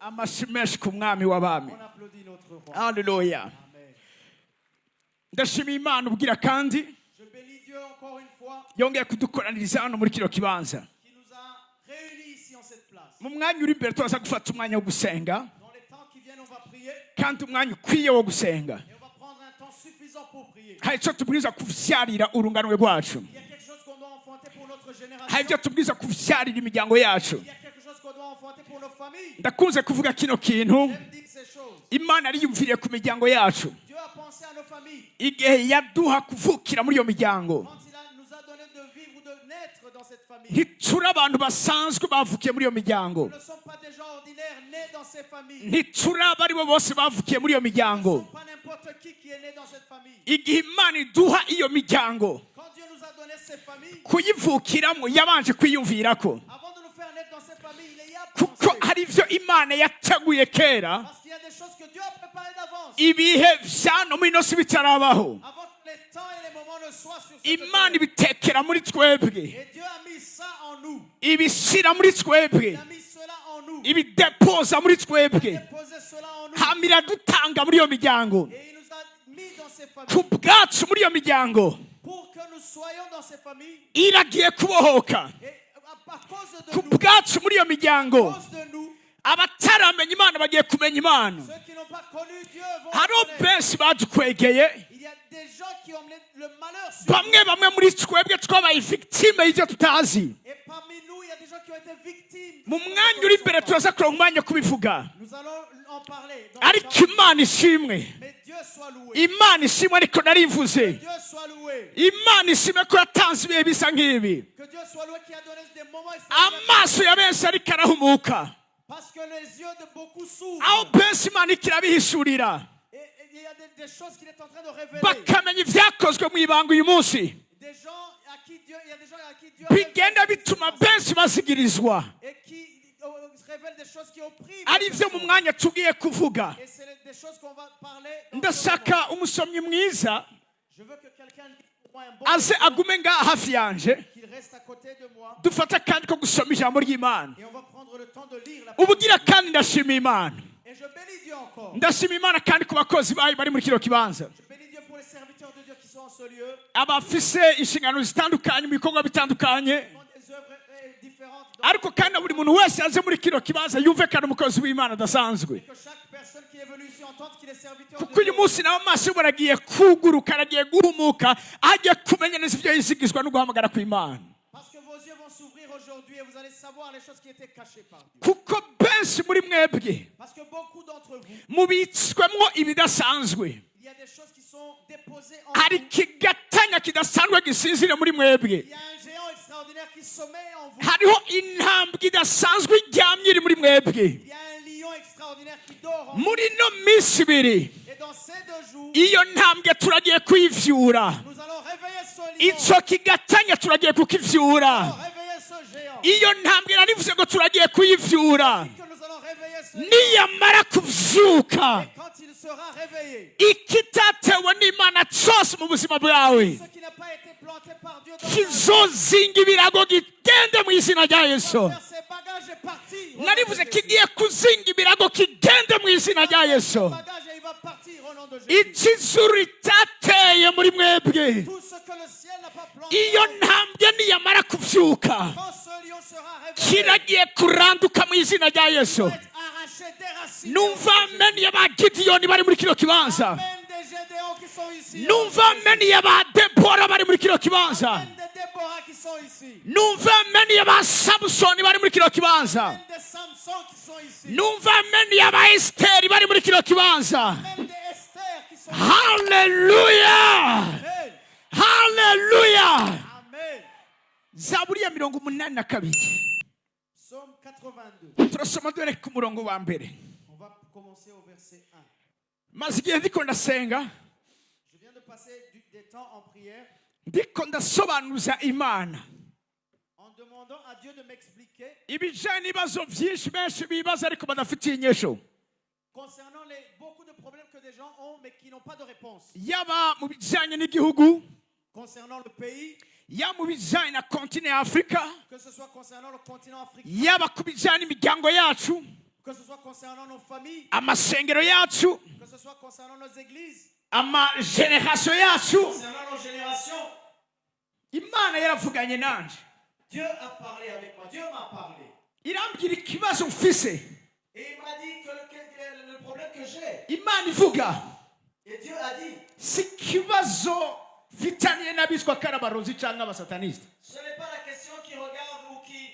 Amashimeshwe ku mwami w'abami. On applaudit notre roi. Haleluya. Amen. Ndashimiye Imana ubwira kandi Je bénis Dieu encore une fois yongeye kudukoraniriza hano muri kino kibanza. qui nous a réunis ici en cette place. Mu mwanya uri imbere turaza gufata umwanya wo gusenga Dans les temps qui viennent, on va prier kandi umwanya ukwiye wo gusenga. et on va prendre un temps suffisant pour prier. Hari icyo tubwiriza kuvyarira urunganwe rwacu. Il y a quelque chose qu'on doit enfanter pour notre génération. Hari ibyo tubwiriza kuvyarira imiryango yacu. Il y a quelque chose qu'on doit enfanter pour nos familles. Ndakunze kuvuga kino kintu. J'aime dire ces choses. Imana yariyumviriye ku miryango yacu Dieu a pensé à nos familles. igihe yaduha kuvukira muri iyo miryango. Quand nous a donné de vivre ou de naître dans cette famille. Ntituri abantu basanzwe bavukiye muri iyo miryango. Nous ne sommes pas des gens ordinaires nés dans ces familles. Ntituri abari bo bose bavukiye muri iyo Nous ne miryango. sommes pas n'importe qui est né dans cette famille. Igihe Imana iduha iyo miryango Quand Dieu nous a donné ces familles, kuyivukiramo yabanje kwiyumvirako avant de nous faire naître dans ces familles, il y a kuko pensé. hari ibyo Imana yateguye kera Parce qu'il y a des choses que Dieu a préparées d'avance. ibihe vyano muri ino si bitarabaho. Avant que les temps et les moments ne soient sur cette Imana terre. ibitekera muri twebwe, Et Dieu a mis ça en nous. ibishyira muri twebwe, Il a mis cela en nous. ibidepoza muri Il a twebwe, déposé cela en nous. hama iradutanga muri iyo miryango. Et il nous a mis dans ces Ku familles. bwacu muri iyo miryango Pour que nous soyons dans ces familles. iragiye kubohoka. Et à cause de Ku nous, bwacu muri iyo miryango à cause de nous, abataramenya Imana bagiye kumenya Imana. ceux qui n'ont pas connu Dieu vont Hariho le connaître. benshi badukwegeye, Il y a des gens qui ont le malheur sur bamwe muri twebwe twabaye victime y'ibyo tutazi. Et parmi nous, il y a des gens qui ont été victimes. Mu mwanya uri imbere turaza kuronka umwanya wo kubivuga, Nous allons en parler. Dans ariko le temps. Imana ishimwe, Mais Dieu soit loué. Imana ishimwe ariko narivuze, Dieu soit loué. Imana ishimwe ko yatanze ibihe bisa nk'ibi. Que Dieu soit loué qui a donné des moments extraordinaires. Amaso ya benshi ariko arahumuka, Parce que les yeux de beaucoup s'ouvrent. aho benshi Imana ikirabihishurira Et il y a des choses qu'il est en train de révéler. bakamenya ibyakozwe mu ibanga uyu munsi, Des gens à qui Dieu, il y a des gens à qui Dieu bigenda révèle bituma benshi bazigirizwa. et qui révèlent des choses qui oppriment. Ari byo mu mwanya tugiye kuvuga. Et c'est des choses qu'on va parler. Dans ce moment. Ndashaka umusomyi mwiza Je veux que quelqu'un lise pour moi un bon aze verset, agume ngaha hafi yanje, qu'il reste à côté de moi. dufate akandi ko gusoma ijambo ry'Imana. Et on va prendre le temps de lire la parole. Ubugira kandi ndashima Imana, Et je bénis Dieu encore. ndashima Imana kandi ku bakozi bayo bari muri kino kibanza, Je bénis Dieu pour les serviteurs de Dieu qui sont en ce lieu. abafise inshingano zitandukanye mu bikorwa bitandukanye, Ils font des œuvres différentes. ariko kandi na buri muntu wese yaje muri kino kibanza yumve kandi umukozi w'Imana adasanzwe, Que chaque personne qui est venue ici entende qu'il est serviteur kuko de uyu Dieu. munsi nawe amaso y'umuntu agiye kuguruka, aragiye guhumuka, agiye kumenya neza ibyo yizigizwa no guhamagara kw'Imana, Parce que vos yeux vont s'ouvrir aujourd'hui et vous allez savoir les choses qui étaient cachées par Dieu. kuko benshi muri mwebwe Parce que beaucoup d'entre vous, mubitswemwo ibidasanzwe. il y a des choses qui sont déposées en Hari vous. ikigatanya kidasanzwe gisinzire muri mwebwe, Il y a un géant extraordinaire qui sommeille en vous. hariho intambwe idasanzwe iryamye iri muri mwebwe. Il y a un lion extraordinaire qui dort en vous. Muri no minsi ibiri Et dans ces 2 jours, iyo ntambwe turagiye kuyivyura, nous allons réveiller ce lion. ico kigatanya turagiye kukivyura, Nous allons réveiller ce géant. iyo ntambwe narivuze ngo turagiye kuyivyura. Que nous allons réveiller ce lion. Niyamara kuvyuka, Quand il sera réveillé, ikitatewe n'Imana cose mu buzima bwawe ce qui n'a pas été planté par Dieu dans ta vie, kizozinga ibirago gigende mu izina rya Yesu. faire ses bagages et partir. Narivuze kigiye kuzinga ibirago kigende mu izina rya Yesu. Bagage et il va partir au nom de Jésus. Ikizuru ritateye muri mwebwe, Tout ce que le ciel n'a pas planté, iyo ntambwe niyamara kuvyuka, quand ce lion sera réveillé, kiragiye kuranduka mu izina rya Yesu. il va être arraché, déraciné. Numva ameni y'aba Gideyoni bari muri kino kibanza, Même des Gédéons qui sont ici. numva ameni y'aba Debora bari muri kino kibanza, Même des Déborah qui sont ici. numva ameni y'aba Samusoni bari muri kino kibanza, Même des Samson qui sont ici. numva ameni y'aba Esiteri bari muri kino kibanza. Même des Esther qui sont ici. Haleluya, Amen. haleluya. Amen. Zaburi ya 82 Psaume 82. turasoma dore ku murongo wa mbere. On va commencer au verset 1. Maze igihe ndiko ndasenga, Je viens de passer des temps en prière ndiko ndasobanuza Imana en demandant à Dieu de m'expliquer ibijanye n'ibibazo byinshi benshi bibaza ariko badafitiye inyishu, concernant beaucoup de problèmes que des gens ont mais qui n'ont pas de réponse. yaba mu bijanye n'igihugu, Concernant le pays, yaba mu bijanye na kontinent ya Afurika, que ce soit concernant le continent africain, yaba ku bijanye n'imiryango yacu, que ce soit concernant nos familles, amasengero yacu, que ce soit concernant nos églises, amageneration yacu. concernant nos générations. Imana yaravuganye nanje, Dieu a parlé avec moi, Dieu m'a parlé. irambwira ikibazo mfise. Et il m'a dit que le problème que j'ai. Imana ivuga Et Dieu a dit, si ikibazo mfitaniye n'abitwa karabarozi cyangwa abasataniste. ce n'est pas la question qui regarde ou qui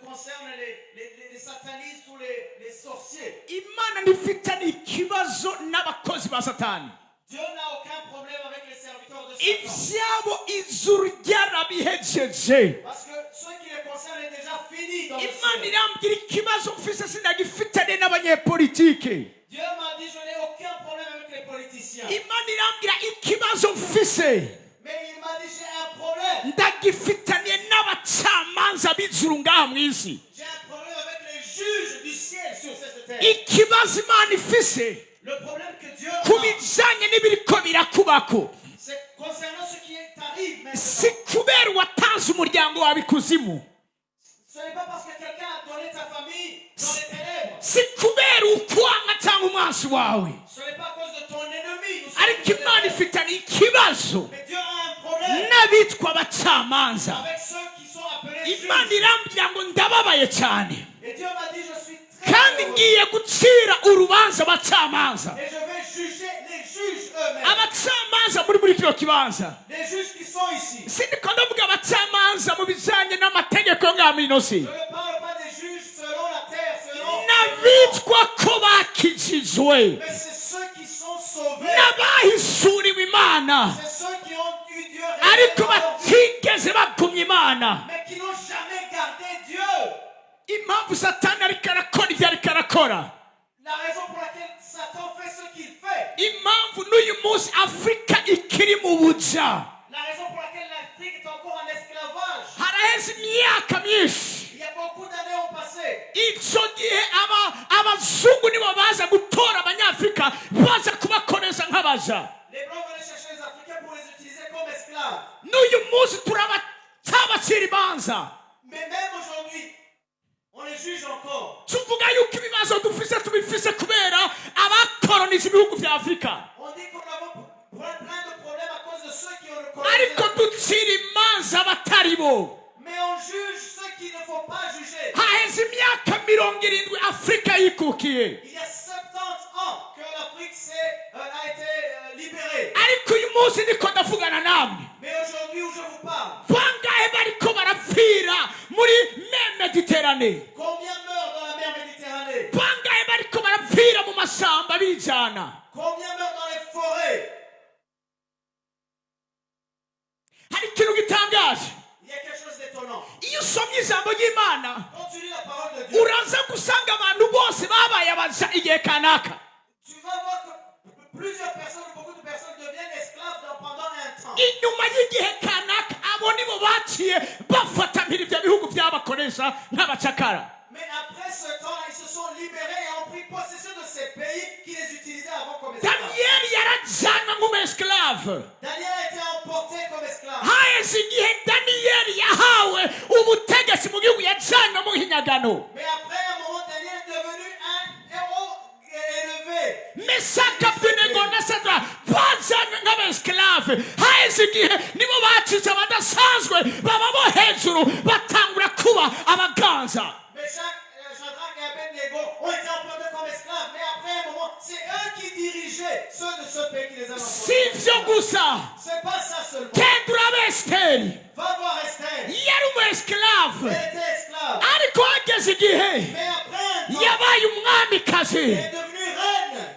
concerne les satanistes ou les sorciers. Imana ntifitaniye ikibazo n'abakozi ba Satani. Dieu n'a aucun problème avec les serviteurs de Satan. Ibyabo ijuru ryarabihejeje. Parce que ce qui les concerne est déjà fini dans le Imana ciel. irambwira ikibazo mfise sinagifitaniye n'abanyepolitike. Dieu m'a dit, je n'ai aucun problème avec les politiciens. Imana irambwira ikibazo mfise Mais il m'a dit, j'ai un problème. ndagifitaniye n'abacamanza b'ijuru ngaha mu isi. J'ai un problème avec les juges du ciel sur cette terre. Ikibazo Imana ifise Le problème que Dieu ku a, bijanye n'ibiriko birakubako c'est concernant ce qui arrive maintenant. si kubera watanze umuryango wawe ikuzimu, Ce n'est pas parce que quelqu'un a donné ta famille dans les ténèbres. si kubera ukwanga cyangwa umwansi wawe, Ce n'est pas à cause de ton ennemi. Nous sommes ariko des Imana ténèbres. ifitaniye ikibazo Mais Dieu a un problème n'abitwa abacamanza. avec ceux qui sont appelés Imana juges. irambwira ngo ndababaye cyane Et Dieu m'a dit, je suis très kandi heureux. ngiye gucira urubanza abacamanza. Et je vais juger les juges eux-mêmes. Abacamanza muri kino kibanza Les juges qui sont ici. sindiko ndavuga abacamanza mu bijanye n'amategeko ngaha mu ino si, Je ne parle pas des juges selon la terre, selon n'abitwa ko bakijijwe, mais c'est ceux qui sont sauvés. n'abahishuriwe Imana C'est ceux qui ont eu Dieu ariko révélé dans leur vie, batigeze bagumya Imana. mais qui n'ont jamais gardé Dieu. Impamvu Satani ariko arakora ibyo ariko arakora, La raison pour laquelle Satan fait ce qu'il fait, impamvu n'uyu munsi Afurika ikiri mu buja, la raison pour laquelle l'Afrique est encore en esclavage, haraheze imyaka myinshi. il y a beaucoup d'années ont passé. Icyo gihe abazungu nibo baza gutora abanyafurika baza kubakoreza nk'abaja. Les Blancs venaient chercher les Africains pour les utiliser comme esclaves. N'uyu munsi turabacabacira imanza, Mais même aujourd'hui, on les juge encore. tuvuga yuko ibibazo dufise tubifise kubera abakoloniza ibihugu vya Afurika, On dit qu'on a plein de problèmes à cause de ceux qui ont le colonisé. ariko ducira imanza abatari bo. Mais on juge ceux qui ne faut pas juger. Haheze imyaka 70 Afurika yikukiye, Il y a 70 ans que l'Afrique a été libérée. ariko uyu munsi niko ndavugana namwe, Mais aujourd'hui où je vous parle, bangahe bariko barapfira muri Mediterane, combien meurent dans la mer Méditerranée? bangahe bariko barapfira mu masamba bijana. Combien meurent dans les forêts? Hari ikintu gitangaje, Il y a quelque chose d'étonnant. iyo usomye ijambo ry'Imana Quand tu lis la parole de Dieu, uraza gusanga abantu bose babaye abaja igihe kanaka. tu vas voir que plusieurs personnes, beaucoup de personnes deviennent esclaves pendant un temps. Inyuma y'igihe kanaka abo nibo baciye bafatanira ibyo bihugu byabakoresha nk'abacakara. Mais après ce temps-là, ils se sont libérés et ont pris possession de ces pays qui les utilisaient avant comme esclaves. Daniyeli yarajyanwa nk'umesclave. Daniel a été emporté comme esclave. haheze igihe Daniyeli yahawe ubutegetsi mu gihugu yajyanwe mu hinyagano. Mais après un moment, Daniel est devenu un héros élevé. Mesaka, Abednego na Sadra bajyanwe nk'abesclave. Haheze igihe nibo bacize abadasanzwe baba bo hejuru batangura kuba abaganza. Shadrach et Abednego ont été emportés comme esclaves. Mais après un moment, c'est eux qui dirigeaient ceux de ce pays qui les avaient Si emportés. ibyo gusa, C'est pas ça seulement. genda urabe Esiteri Va voir Esther. yari umu-esclave, Elle était esclave. ariko hageze igihe Mais après un temps, yabaye umwamikazi. elle est devenue reine.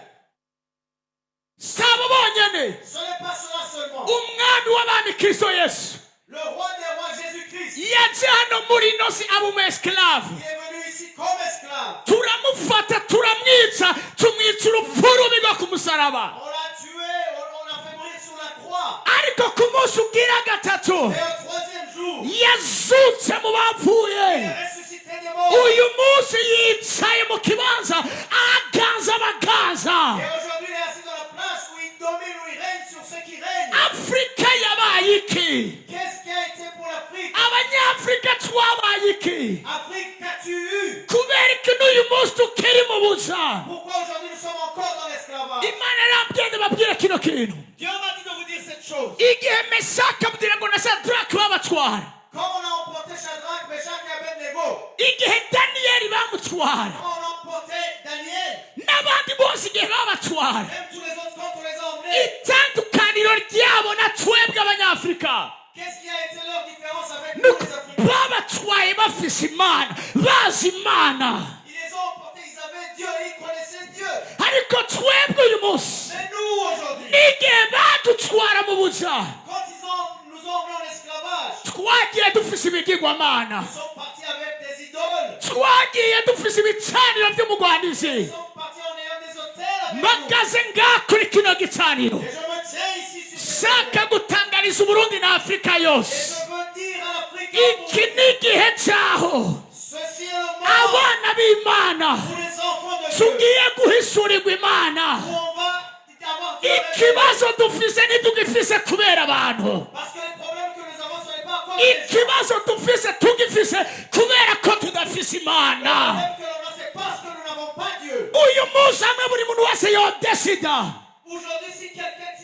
Si abo bonyene, Ce n'est pas cela seulement. umwami w'abami Kristo Yesu Le roi des rois Jésus-Christ, yaje hano muri ino si aba umu-esclave. il est venu ici comme esclave. Turamufata turamwica, tumwica urupfu rubi rwo ku musaraba. On l'a tué, on l'a fait mourir sur la croix. Ariko ku munsi ugira gatatu Et au troisième jour, yazutse mu il bapfuye. est ressuscité des morts. Uyu munsi yicaye mu kibanza aganza abaganza. Et aujourd'hui, il est assis dans la place où il domine, où il règne sur ceux qui règnent. Afrika yabaye iki? Qu'est-ce qui a été pour l'Afrique? Abanyafrika twabaye iki? Afrique, qu'as-tu eu? Kubera iki n'uyu uyu munsi tukiri mu buja? Pourquoi aujourd'hui nous sommes encore dans l'esclavage? Imana yarambwiye babwire kino kintu. Dieu m'a dit de vous dire cette chose. Igihe Mesaki Abedinego na Shadraka babatwara, Quand on a emporté Shadrach, Meshach et Abednego, igihe Daniyeli bamutwara, quand on a emporté Daniel, n'abandi bose igihe babatwara, même tous les autres, quand on les a emmenés, itandukaniro ryabo na twebwe abanyafurika, qu'est-ce qui a été leur différence avec nous les Africains? babatwaye bafise Imana, bazi Imana. Ils les ont emportés, ils avaient Dieu et ils connaissaient Dieu. Ariko twebwe uyu munsi, Mais nous aujourd'hui, n'igihe badutwara mu buja, quand nous ont emmenés en esclavage, twagiye dufise ibigirwamana, nous sommes partis avec des idoles. twagiye dufise ibicaniro by'umugwanizi. Nous sommes partis en ayant des hôtels avec nous. Magaze ngaha kuri kino gicaniro, Et je me tiens ici sur ce shaka gutangariza Uburundi na Afurika Et yose, je veux dire à l'Afrique, iki ni igihe cyaho ceci est le moment abana b'Imana pour les enfants de Dieu. tugiye guhishurirwa Imana. Où on va avoir Dieu. Ikibazo dufise ntitugifise kubera abantu, Parce que les problèmes que nous avons, ce n'est pas encore les gens. ikibazo dufise tugifise kubera ko tudafise Imana. Le problème que l'on a, c'est parce que nous n'avons pas Dieu. Uyu munsi hamwe buri muntu wese yodesida Aujourd'hui, si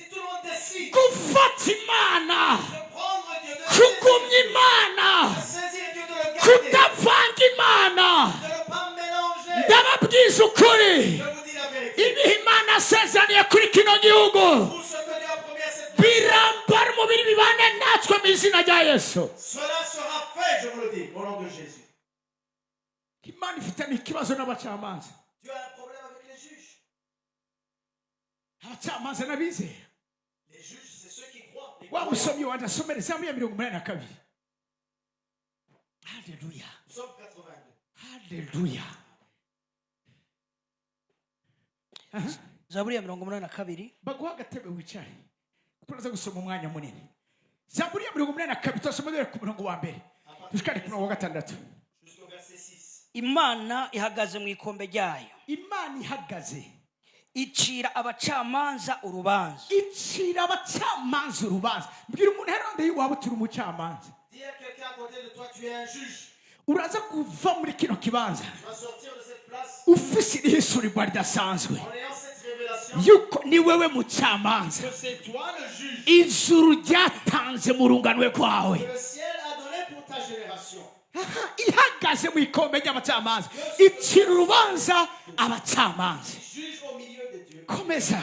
tout le monde décide gufata Imana, de prendre Dieu, kugumya Imana, de saisir Dieu, de le garder, kutavanga Imana, de ne pas mélanger, ndababwiza ukuri, je vous dis la vérité. ibihe Imana asezeraniye kuri kino gihugu Tout ce que Dieu a promis à cette birambara umubiri bibane natwe mu izina rya Yesu. cela sera fait, je vous le dis, au nom de Jésus. Imana ifitanye ikibazo n'abacamanza, Dieu a un problème avec les juges. abacamanza n'abizera. Les juges, c'est ceux qui croient. Les Wa croyants. musomyi wanjye asomere Zaburi ya 82. Haleluya, Psaume 82. haleluya. Zaburi ya 82 Baguha agatebe wicare kuko uraza gusoma umwanya munini. Zaburi ya 82 turasoma dore ku murongo wa mbere dushikane ku murongo wa gatandatu. Jusqu'au verset 6. Imana ihagaze mu ikombe ryayo, Imana ihagaze icira abacamanza urubanza. icira abacamanza urubanza. Mbwira umuntu heronde y'iwabo turi umucamanza. Dis à quelqu'un à côté de toi, tu es un juge. Uraza kuva muri kino kibanza Tu vas sortir de cette place ufise ihishurirwa ridasanzwe en ayant cette révélation yuko ni wewe mucamanza, que c'est toi le juge ijuru ryatanze mu runganwe kwawe. que le ciel a donné pour ta génération. Aha, ihagaze mu ikombe ry'abacamanza icira urubanza abacamanza. Juge au milieu de Dieu. Komeza,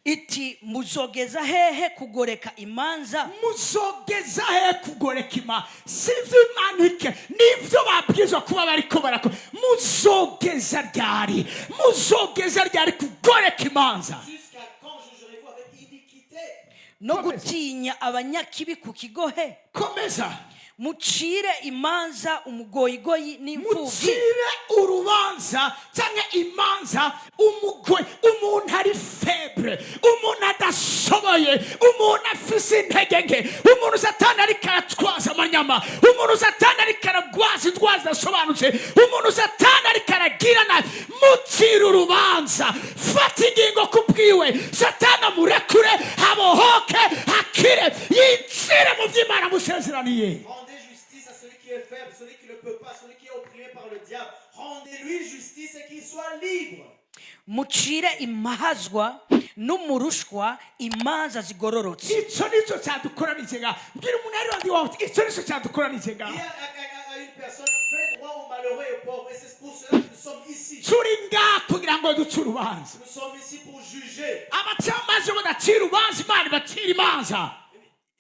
Iti muzogeza hehe kugoreka imanza? muzogeza he kugoreka Imana? Sivyo Imana ike nivyo babwirizwa kuba bariko barakora. Muzogeza ryari? Muzogeza ryari kugoreka imanza? Jusqu'à quand jugerez-vous avec iniquité? No gutinya abanyakibi ku kigohe? Komeza, Mucire imanza umugoyigoyi n'imfubyi. mucire urubanza cyangwa imanza umugoyi, umuntu ari febre, umuntu adashoboye, umuntu afise intege nke, umuntu Satani ariko aratwaza amanyama, umuntu Satani ariko aragwaza indwara zidasobanutse, umuntu Satani ariko aragira nabi. Mucire urubanza, fata ingingo kubwiwe, Satani amurekure, abohoke, akire, yinjire mu vy'Imana musezeraniye. Rendez justice à celui qui est faible, celui qui ne peut pas, celui qui est opprimé par le diable. Rendez-lui justice et qu'il soit libre. Mucire imahazwa n'umurushwa imanza zigororotse. Icyo nicyo cyadukoranije ngaha. Mbwira umuntu heronde iwawe uti icyo nicyo cyadukoranije Dis ngaha. à une personne, fais droit aux malheureux et aux pauvres. Et c'est pour cela que nous sommes ici. Turi ngaha kugira ngo duce urubanza. Nous sommes ici pour juger. Abacamanza badacira urubanza, Imana ibacira imanza.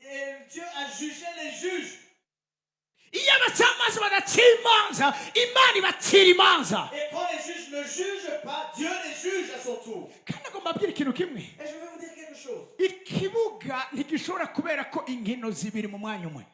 Et Dieu a jugé les juges. Iyo abacamanza badacira imanza, Imana ibacira imanza. Et quand les juges ne jugent pas, Dieu les juge à son tour. Kandi agomba abwira ikintu kimwe, Et je vais vous dire quelque chose. ikibuga ntigishobora kubera ko inkino zibiri mu mwanya umwe.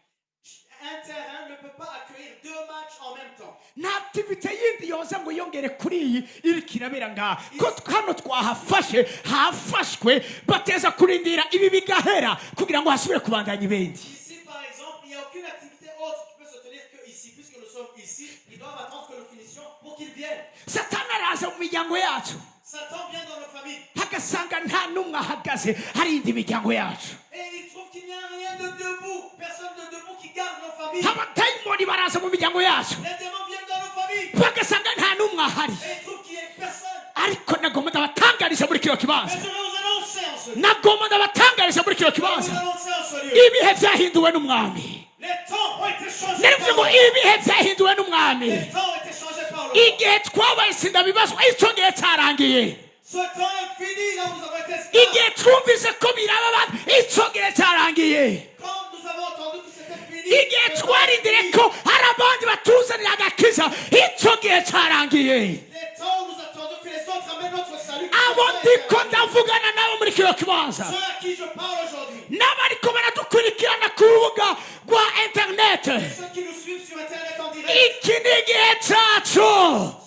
Un terrain ne peut pas accueillir deux matchs en même temps. Nta activite yindi yoza ngo yongere kuri iyi iriko irabera ngaha ko hano twahafashe hafashwe bateza kurindira ibi bigahera kugira ngo hasubire kubandanya ibindi. Ici, par exemple, il n'y a aucune activité autre qui peut se tenir que ici. Puisque nous sommes ici, ils doivent attendre que nous finissions pour qu'ils viennent. Satani araza mu miryango yacu Satan vient dans nos familles hagasanga nta n'umwe ahagaze harinda imiryango yacu. et il trouve qu'il n'y a rien de debout, personne de debout qui garde nos familles. Abadayimoni baraza mu miryango yacu Les démons viennent dans nos familles bagasanga nta n'umwe ahari et ils trouvent qu'il y a personne. ariko nagomba ndabatangarije muri kino Mais kibanza je vais vous annoncer en ce lieu. nagomba ndabatangarije muri kino Je vais vous kibanza annoncer en ce lieu. ibihe byahinduwe n'umwami Les temps ont été changés narivuze par ngo le ibihe byahinduwe n'umwami Les temps ont été changés par le igihe twabaye sindabibazo icyo gihe cyarangiye Ce temps est fini, là où nous avons été esclaves. igihe twumvise ko biraba abantu icyo gihe cyarangiye Quand nous avons entendu que c'était fini, igihe le temps twarindire est fini. ko hari abandi batuzanira agakiza icyo gihe cyarangiye Les temps où nous attendons que les autres amènent notre salut. abo ndiko ndavugana nabo muri kino kibanza Ceux à qui je parle aujourd'hui, n'abariko baradukurikirana ku rubuga rwa interineti ceux qui nous suivent sur Internet en direct, iki ni igihe cyacu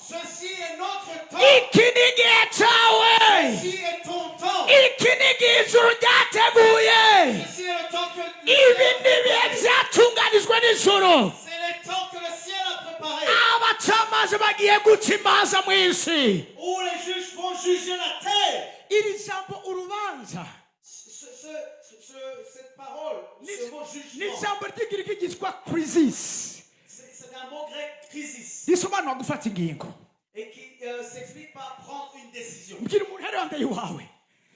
ceci est notre temps. iki ni igihe cyawe Ceci est ton temps. iki ni igihe ijuru ryateguye Ceci est le temps que ibi ni ibihe byatunganijwe n'ijuru c'est le temps que le ciel a préparé. abacamanza bagiye guca imanza mu isi Où les juges vont juger la terre. iri jambo urubanza Cette parole, ce mot ni jugement, ijambo ry'igiriki ryitwa crisis c'est un mot grec crisis risobanura gufata ingingo et qui s'explique par prendre une décision. mbwira umuntu ari wambaye iwawe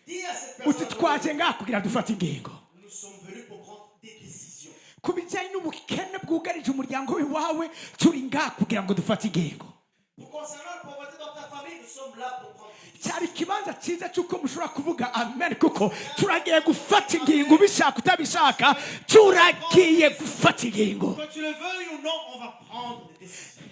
Dis à cette uti personne, twaje ngaha kugira dufate ingingo nous sommes venus pour prendre des décisions. ku bijyanye n'ubukene bwugarije umuryango w'iwawe turi ngaha kugira ngo dufate ingingo Pour concernant la pauvreté dans ta famille, nous sommes là pour prendre des décisions. cyari ikibanza cyiza cy'uko mushobora kuvuga amen kuko turagiye gufata ingingo ubishaka utabishaka turagiye gufata ingingo Que tu le veuilles ou non, on va prendre des décisions.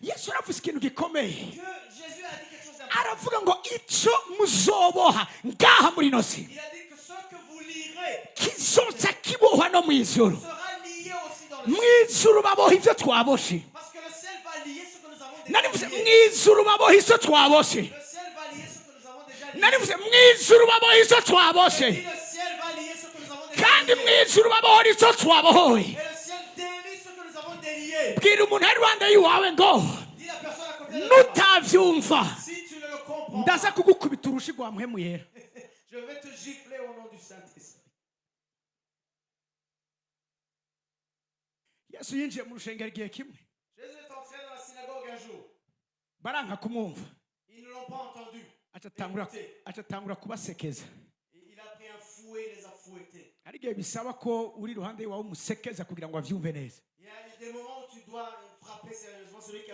yesu aravuze ikintu gikomeye Que Jésus a dit quelque chose d'important. aravuga ngo icyo muzoboha ngaha muri ino si Il a dit que ce que vous lirez kizoza kibohwa no mu ijuru sera lié aussi dans le mu ciel. ijuru baboha ibyo twaboshe Parce que le ciel va lier ce que nous avons déjà narivuze mu lié. ijuru baboha ibyo twaboshe Le ciel va lier ce que nous avons déjà lié. narivuze mu ijuru baboha ibyo twaboshe Et le ciel va lier ce que nous avons déjà kandi mu lié. ijuru babohora ibyo twabohoye Et le ciel délie ce que nous avons délié. bwira umuntu ari rwanda y'iwawe ngo Dis la personne à côté de toi. nutabyumva Si tu ne le comprends pas, ndaza kugukubita urushi rwa muhemu yera je vais te gifler au nom du Saint-Esprit. yesu yinjiye mu rushengero igihe kimwe Jésus est entré dans la synagogue un jour. baranka kumwumva Ils ne l'ont pas entendu. acatangura kubasekeza Et il a pris un fouet et les a fouettés. hari igihe bisaba ko uri iruhande y'iwawe umusekeza kugira ngo abyumve neza Il y a des moments où tu dois frapper sérieusement celui qui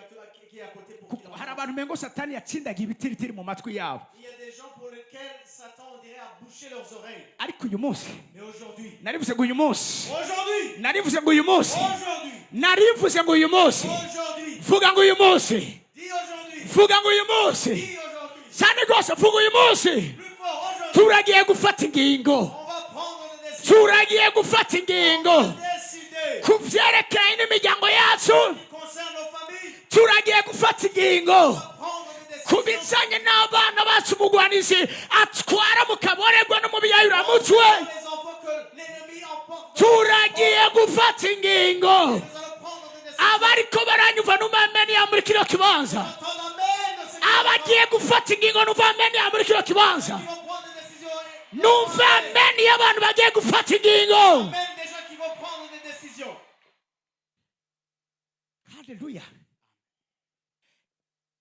est à côté pour qu'il kuko hari entende. abantu mengo satani yatsindaga ibitiritiri mu matwi yabo Il y a des gens pour lesquels Satan, on dirait, a bouché leurs oreilles. ariko uyu munsi Mais aujourd'hui, narivuze ngo uyu munsi aujourd'hui, narivuze ngo uyu munsi aujourd'hui, narivuze ngo uyu munsi aujourd'hui, vuga ngo uyu munsi dis aujourd'hui, vuga ngo uyu munsi dis aujourd'hui, cyane rwose vuga uyu munsi plus fort aujourd'hui, turagiye gufata ingingo on va prendre des décisions. turagiye gufata ingingo Décider ku byerekeranye n'imiryango yacu qui concerne nos familles, turagiye gufata ingingo prendre des ku décisions. bijyanye n'abana bacu umugwanizi atwara mu kaborerwa no mu biyayuramutwe Les enfants que l'ennemi emporte, turagiye gufata ingingo nous allons prendre des décisions. abariko baranyumva n'umameniya muri kino kibanza Entendre amen dans ce qui abagiye gufata ingingo numva ameniya muri kino kibanza vont prendre des décisions. numva ameniya abantu bagiye gufata ingingo Amen des gens qui vont prendre des décisions. haleluya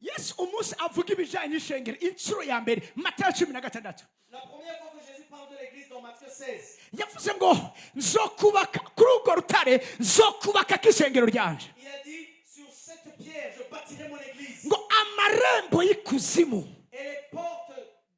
yesu umunsi avuga ibijyanye n'ishengero inshuro ya mbere matayo 16 La première fois que Jésus parle de l'église dans Matthieu 16, yavuze ngo nzokubaka kuri urwo rutare nzokubakako ishengero ryanje il a dit, sur cette pierre, je bâtirai mon église. ngo amarembo y'ikuzimu Et les portes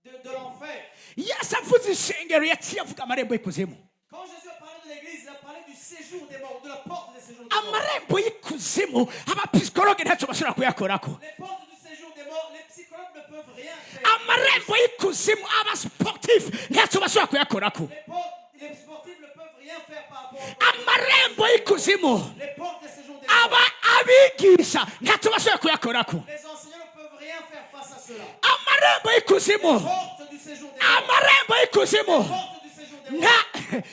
de l'enfer. yesu avuze ishengero yaciye avuga amarembo y'ikuzimu Quand Jésus a parlé de l'église, il a parlé du séjour des morts, de la porte des séjours des morts. amarembo y'ikuzimu abapisikologe ntacyo bashobora kuyakorako Les portes du séjour des morts, les psychologues ne peuvent rien faire. amarembo y'ikuzimu abasportifu ntacyo bashobora kuyakorako Les sportifs ne peuvent rien faire par rapport amarembo y'ikuzimu les portes des séjours des morts. abigisha ntacyo bashobora kuyakorako Les enseignants ne peuvent rien faire face à cela. amarembo y'ikuzimu Porte du séjour des morts. amarembo y'ikuzimu Porte du séjour des morts. nta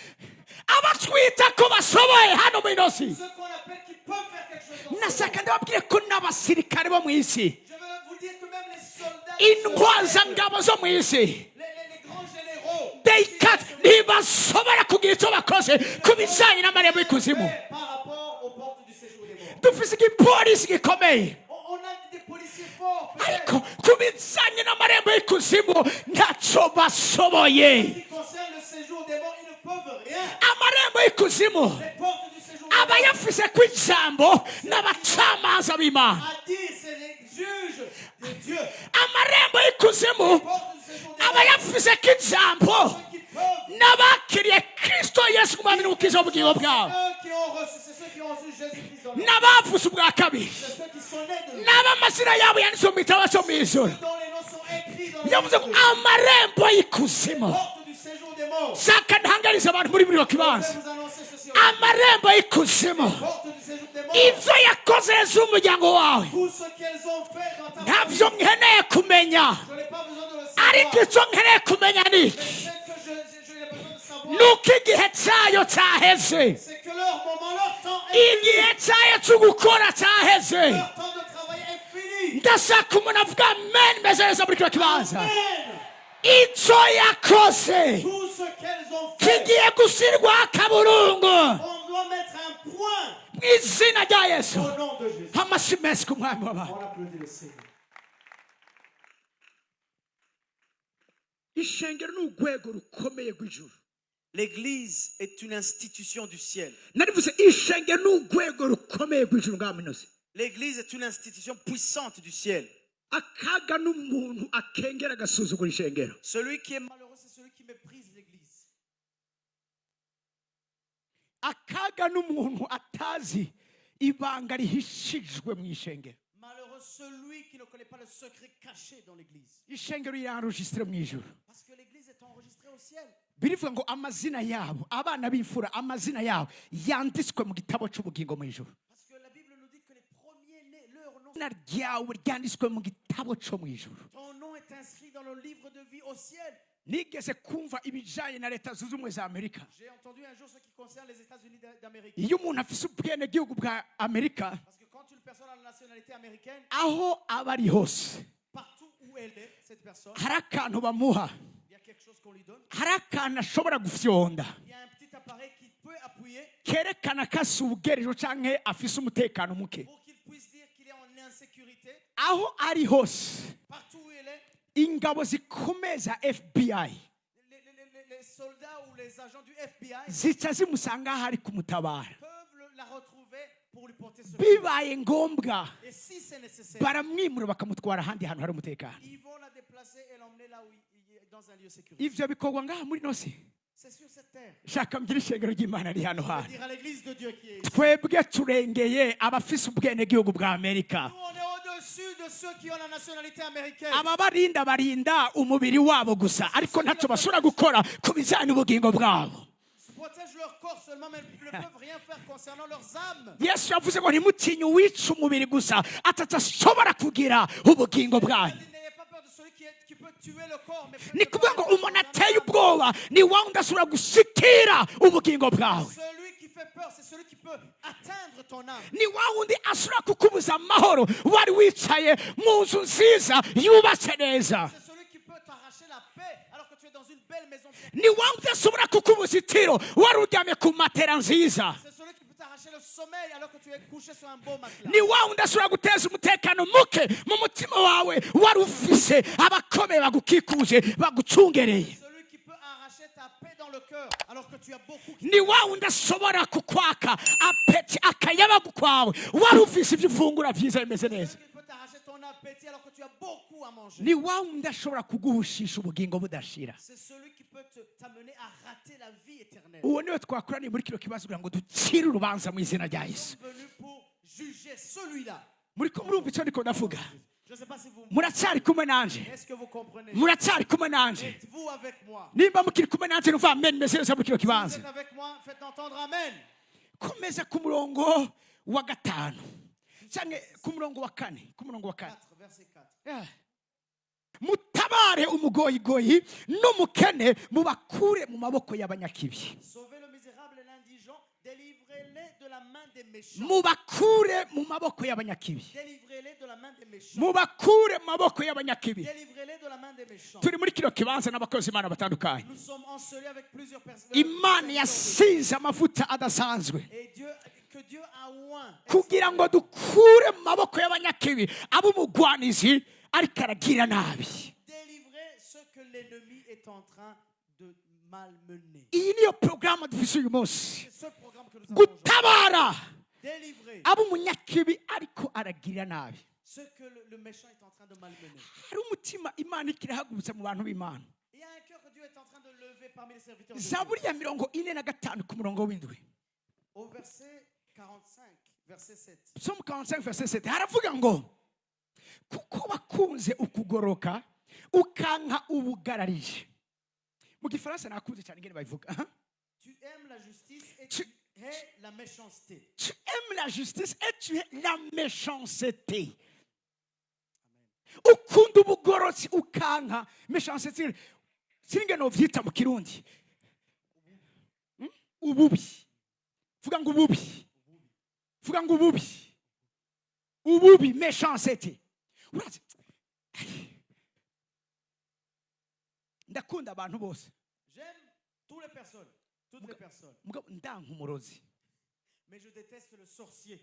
abatwita ko bashoboye hano mu inosi Ceux qu'on appelle qui peuvent faire quelque chose dans ce nashaka monde. ndababwire ko n'abasirikare bo mu isi Je veux vous dire que même les soldats, intwazangabo zo mu isi les grands généraux, deyikati ntibashobora kugira icyo bakoze ku bijyanye n'amarembo y'ikuzimu par rapport aux portes du séjour des morts. dufise igipolisi gikomeye On a des policiers forts, ariko peut-être. ku bijyanye n'amarembo y'ikuzimu ntacyo bashoboye. En ce qui concerne le séjour des morts, ils ne peuvent rien. Amarembo y'ikuzimu Les portes du séjour des morts, abayafise ku ijambo n'abacamanza b'Imana. à dire, c'est les juges de Dieu. Amarembo y'ikuzimu Les portes du séjour des morts, abayafise ku ijambo ceux qui peuvent, n'abakiriye Kristo Yesu nk'umwami n'umukiza w'ubugingo bwabo, c'est ceux qui ont reçu Jésus-Christ dans leur vie. n'abavuze ubwa kabiri, C'est ceux qui sont nés de lui, n'abamazina yabo yanditse mu bitabo cyo mu ijuru. dont les noms sont écrits dans le yavuze ngo livre de Dieu. amarembo y'ikuzimu. Porte du séjour des morts. shaka ntangarize abantu muri buri Je vais kibanza, vous annoncer ceci. amarembo y'ikuzimu, Porte du séjour des morts. ibyo yakoze hejuru y'umuryango wawe Tout ce qu'elles ont fait dans ta ntabyo famille, nkeneye kumenya, je n'ai pas besoin de le ariko savoir. icyo nkeneye kumenya ni Mais ce que je n'ai besoin de savoir, nuko igihe cyayo cyaheze, c'est que leur moment, leur temps est igihe fini. cyayo cyo gukora cyaheze. Leur temps de travail est fini. ndashaka umuntu avuga amen meze neza muri kino kibanza. Amen. icyo yakoze Tout ce qu'elles ont fait, kigiye gushyirwaho akaburungu on doit mettre un point mu izina rya Yesu. au nom de Jésus. amashyi menshi ku mwami w'abantu. On applaudit le Seigneur. ishengero ni urwego rukomeye rw'ijuru. L'église est une institution du ciel. narivuze ishengero ni urwego rukomeye rw'ijuru ngaha minoze. L'église est une institution puissante du ciel. akaga n'umuntu akengera agasuzugura ishengero. Celui qui est malheureux, c'est celui qui méprise l'église. akaga n'umuntu atazi ibanga rihishijwe mu ishengero. Malheureux celui qui ne connaît pas le secret caché dans l'église. ishengero riranrujisitire mu ijuru. Parce que l'église est enregistrée au ciel. birivuga ngo amazina yabo, abana b'imfura amazina yabo yanditswe mu gitabo cy'ubugingo mu ijuru. Parce que la Bible nous dit que les premiers-nés, leur nom, izina ryawe ryanditswe mu gitabo cyo mu ijuru. ton nom est inscrit dans le livre de vie au ciel. nigeze kumva ibijyanye na leta zunze ubumwe za amerika. J'ai entendu un jour ce qui concerne les États-Unis d'Amérique. iyo umuntu afise ubwenegihugu bwa amerika, Parce que quand une personne a la nationalité américaine, aho aba ari hose partout où elle est, cette personne, hari akantu bamuha, il y a quelque chose qu'on lui donne. hari akantu ashobora gufyonda Il y a un petit appareil qui peut appuyer kerekana ko asa ubugerejo cyangwa afise umutekano muke. pour qu'il puisse dire qu'il est en insécurité. aho ari hose Partout où elle est, ingabo zikomeye za FBI les soldats ou les agents du FBI zica zimusanga aho ari kumutabara. peuvent la retrouver pour lui porter secours. bibaye ngombwa Et si c'est nécessaire, baramwimura bakamutwara ahandi hantu hari umutekano. ils vont la déplacer et l'emmener là où il est, dans un lieu sécurisé. ivyo bikorwa ngaha muri nosi. C'est sur cette terre. shaka mbwira ishengero ry'imana riri hano Je veux hantu. dire à l'église de Dieu qui est ici. twebwe turengeye abafise ubwenegihugu bwa amerika. Nous, on est au-dessus de ceux qui ont la nationalité américaine. ababarinda barinda umubiri wabo gusa, ariko ntacyo bashobora gukora ku bijyanye n'ubugingo bwabo. Ils protègent leur corps seulement, mais ils ne peuvent rien faire concernant leurs âmes. yesu yavuze ngo ntimutinye uwica umubiri gusa atadashobora kugira ubugingo bwanyu. N'ayez pas peur de celui qui peut tuer le corps, mais ni kuvuga ngo umuntu ateye ubwoba ni wa wundi ashobora gushikira ubugingo bwawe. celui qui fait peur, c'est celui qui peut atteindre ton âme. ni wa wundi ashobora kukubuza amahoro wari wicaye mu nzu nziza yubatse neza. C'est celui qui peut t'arracher la paix alors que tu es dans une belle maison. ni wa wundi ashobora kukubuza itiro wari uryamye ku matera nziza. C'est celui qui peut t'arracher le sommeil alors que tu es couché sur un beau matelas. ni wa wundi ashobora guteza umutekano muke mu mutima wawe wari ufise abakomeye bagukikuje bagucungereye. Celui qui peut arracher ta paix dans le cœur alors que tu as beaucoup. ni wa wundi ashobora kukwaka apeti akayabagu kwawe wari ufise ibyo ufungura byiza bimeze neza. Celui qui peut t'arracher ton appétit alors que tu as beaucoup à manger. ni wa wundi ashobora kuguhushisha ubugingo budashira. C'est celui qui peut t'amener à rater la vie éternelle. uwo niwe twakoraniye muri kino kibazo kugira ngo ducire urubanza mu izina rya Nous yesu. sommes venus pour juger celui-là. muriko murumva icyo ndiko ndavuga? Je ne sais pas si vous. muracyari kumwe nanje? Est-ce que vous comprenez? muracyari kumwe nanje? Êtes-vous avec moi? nimba mukiri kumwe nanje numva amen meze neza muri kino Si vous kibanza. êtes avec moi, faites entendre Amen. komeza ku murongo wa gatanu cyangwa ku murongo wa kane, ku murongo wa kane. 4, verset 4. Yeah. mutabare umugoyigoyi n'umukene mubakure mu maboko y'abanyakibi. Sauvez le misérable et l'indigent, délivrez-les de la la main des méchants. mubakure mu maboko y'abanyakibi, Délivrez-les de la main des méchants. mubakure mu maboko y'abanyakibi. Délivrez-les de la main des méchants. Turi muri kino kibanza n'abakozi Imana batandukanye. Nous sommes ensevelis avec plusieurs personnes. Imana yasize amavuta adasanzwe Et que Dieu a oint kugira ngo dukure mu maboko y'abanyakibi ab'umugwanizi ariko aragira nabi. délivrer ce que l'ennemi est en train de malmener. Iyi niyo porogaramu dufise uyu munsi, C'est ce programme que nous avons aujourd'hui. gutabara Délivrer ab'umunyakibi ariko aragira nabi. ce que le méchant est en train de malmener. Hari umutima Imana ikirahagurutse mu bantu b'Imana. Il y a un cœur que Dieu est en train de lever parmi les serviteurs de Dieu. Zaburi ya 45 ku murongo w'indwi, Au verset 45, verset 7. Psalm 45 verset 7 haravuga ngo kuko bakunze ukugoroka ukanka ubugararije. Mu gifaransa nakunze cyane ingene babivuga. Tu aimes la justice et Tu- tu hais la méchanceté. Tu aimes la justice et tu hais la méchanceté. Ukunda ubugorotsi ukanka méchanceté. Singe no vyita mu Kirundi. Ububi. Vuga ngo ububi. Vuga ngo ububi. Ububi, méchanceté. Urazi? Ndakunda abantu bose. J'aime toutes les personnes. Toutes les personnes. Mugabo ndanka umurozi. Mais je déteste le sorcier.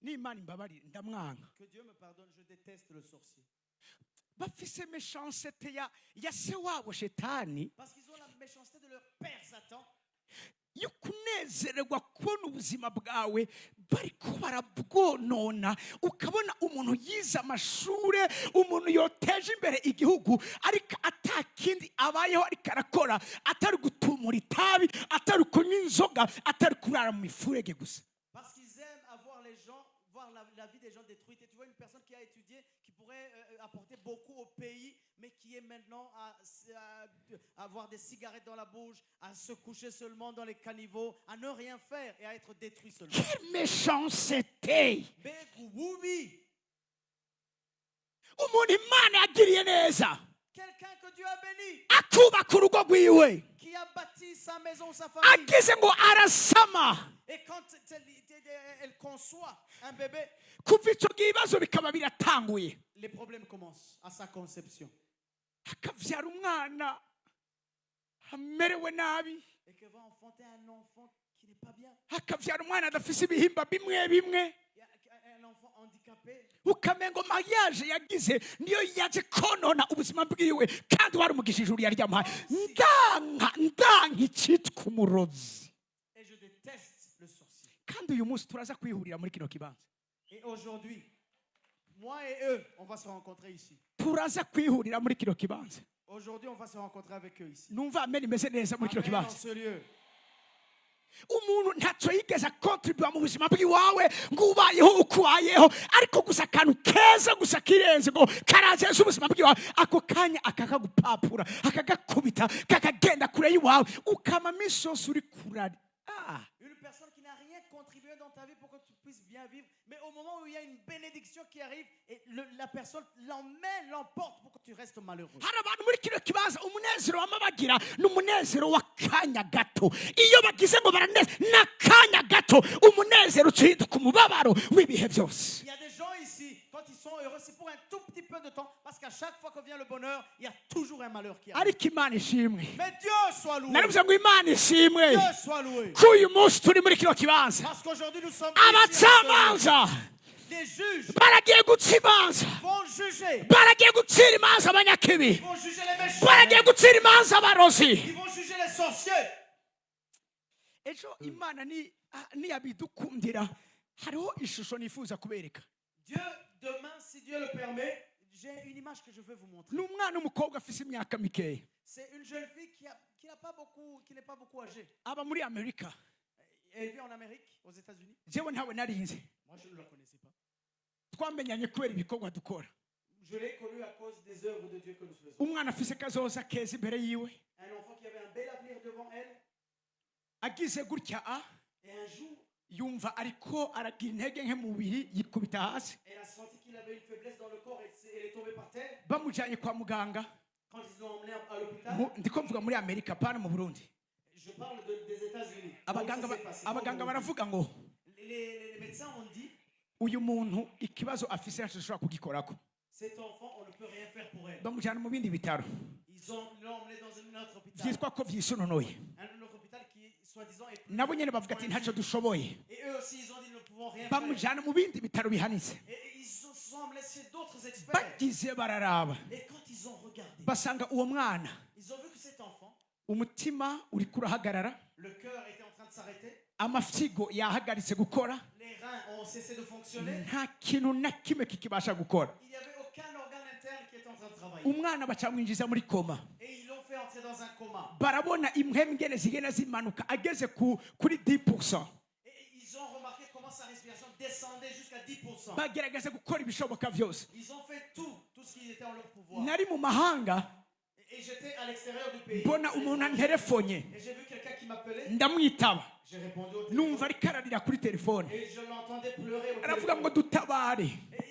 N'Imana imbabari ndamwanka. Que Dieu me pardonne, je déteste le sorcier. Bafise méchanceté ya se wabo shetani. Parce qu'ils ont la méchanceté de leur père Satan. Yo kunezererwa kubona ubuzima bwawe bariko barabwonona, ukabona umuntu yize amashure, umuntu yoteje imbere igihugu ariko atakindi abayeho ariko arakora atari gutumura itabi, atari kunywa inzoga, atari kurara mu mifurege gusa. Parce qu'ils aiment avoir les gens, voir la vie des gens détruite. Et tu vois une personne qui a étudié, qui pourrait apporter beaucoup au pays, mais qui est maintenant à avoir des cigarettes dans la bouche, à se coucher seulement dans les caniveaux, à ne rien faire et à être détruit seulement. Quelle méchanceté! Oui. Umuntu Imana yagiriye neza Quelqu'un que Dieu a béni, akubaka urugo rwiwe, qui a bâti sa maison, sa famille. agize ngo arasama, Et quand elle conçoit un bébé, kuva ico gibazo bikaba biratanguye, les problèmes commencent à sa conception. akavyara umwana amerewe nabi, Et qu'elle va enfanter un enfant qui n'est pas bien. akavyara umwana adafise ibihimba bimwe bimwe, Il y a un enfant handicapé. ukamengo mariage yagize niyo yaje konona ubuzima bwiwe kandi warumugisha ijuru yaryamuhaye. Ndanka icitwa umurozi. Et je déteste le sorcier. Kandi uyu munsi turaza kwihurira muri kino kibanza, Et aujourd'hui, moi et eux, on va se rencontrer ici. turaza kwihurira muri kino kibanza. Aujourd'hui, on va se rencontrer avec eux ici. Numva amen imeze neza muri kino Amen, dans kibanza. ce lieu. Umuntu ntacyo yigeze akontribuwa mu buzima bw'iwawe ngo ubayeho ukubayeho, ariko gusa akantu keza gusa kirenze ngo karazeza ubuzima bw'iwawe, ako kanya akakagupapura akagakubita kakagenda kure y'iwawe ukama minsi yose uri kurari. Une personne qui n'a rien contribué dans ta vie pour que tu puisses bien vivre, mais au moment où il y a une bénédiction qui arrive, et la personne l'emporte pour que tu restes malheureux. Hari abantu muri kino kibanza umunezero wamabagira n'umunezero w'akanya gato. Iyo bagize ngo baraneze n'akanya gato, umunezero uhinduka umubabaro w'ibihe byose. Il y a des gens ici, quand ils sont heureux, c'est pour un tout petit peu de temps, parce qu'à chaque fois que vient le bonheur, il y a toujours un malheur qui arrive. Ariko Imana ishimwe, Mais Dieu soit loué. naravuze ngo Imana ishimwe Dieu soit loué. ko uyu munsi turi muri kino kibanza. Parce qu'aujourd'hui nous sommes ici, Abacamanza les juges baragiye guca imanza, vont juger. baragiye gucira imanza abanyakibi, Ils vont juger les méchants. baragiye gucira imanza abarozi. Ils vont juger les sorciers. Ejo Imana niyabidukundira hariho ishusho nifuza kubereka. Dieu, demain, si Dieu le permet, j'ai une image que je veux vous montrer. N'umwana w'umukobwa afise imyaka mikeya, C'est une jeune fille qui n'est pas beaucoup âgée. aba muri Amerika. Elle vit en Amérique, aux États-Unis. Jewe ntawe narinzi, Moi, je ne la connaissais pas. twamenyanye kubera ibikorwa dukora. Je l'ai connue à cause des œuvres de Dieu que nous faisons. Umwana afise kazoza keza imbere yiwe, Un enfant qui avait un bel avenir devant elle. agize gutya Et un jour, yumva ariko aragira intege nke mu mubiri, yikubita hasi. elle a senti qu'il avait une faiblesse dans le corps et elle est tombée par terre. Bamujyanye kwa muganga, Quand ils l'ont emmenée à l'hôpital, ndiko mvuga muri Amerika pana mu Burundi. Je parle des États-Unis. Donc, abaganga ça s'est passé. abaganga baravuga ngo Les médecins ont dit, uyu muntu ikibazo afise ntashobora kugikorako cet enfant, on ne peut rien faire pour elle. bamujyana mu bindi bitaro Ils l'ont emmené dans un autre hôpital. byitwa ko byisunonoye Un autre hôpital qui, soi-disant, est plus... nabo nyine bavuga ati ntacyo dushoboye Et eux aussi, ils ont dit, nous ne pouvons rien faire. bamujyana mu bindi bitaro bihanitse Et ils se sont emmenés chez d'autres experts. bagize bararaba Et quand ils ont regardé, basanga uwo mwana ils ont vu que cet enfant, umutima uri kurahagarara le cœur était en train de s'arrêter, amafyigo yahagaritse gukora les reins ont cessé de fonctionner. nta kintu na kimwe kikibasha gukora Il n'y avait aucun organe interne qui était en train de travailler. umwana bacamwinjiza muri koma Et ils l'ont fait entrer dans un coma. barabona impwembwe zigenda zimanuka ageze kuri 10%. Et ils ont remarqué comment sa respiration descendait jusqu'à 10%. bagerageza gukora ibishoboka byose Ils ont fait tout ce qui était en leur pouvoir. nari mu mahanga Et j'étais à l'extérieur du pays. mbona umuntu anterefonye Et j'ai vu quelqu'un qui m'appelait. ndamwitaba J'ai répondu au téléphone. numva ariko ararira kuri telefone Et je l'entendais pleurer au aravuga ngo téléphone. dutabare Et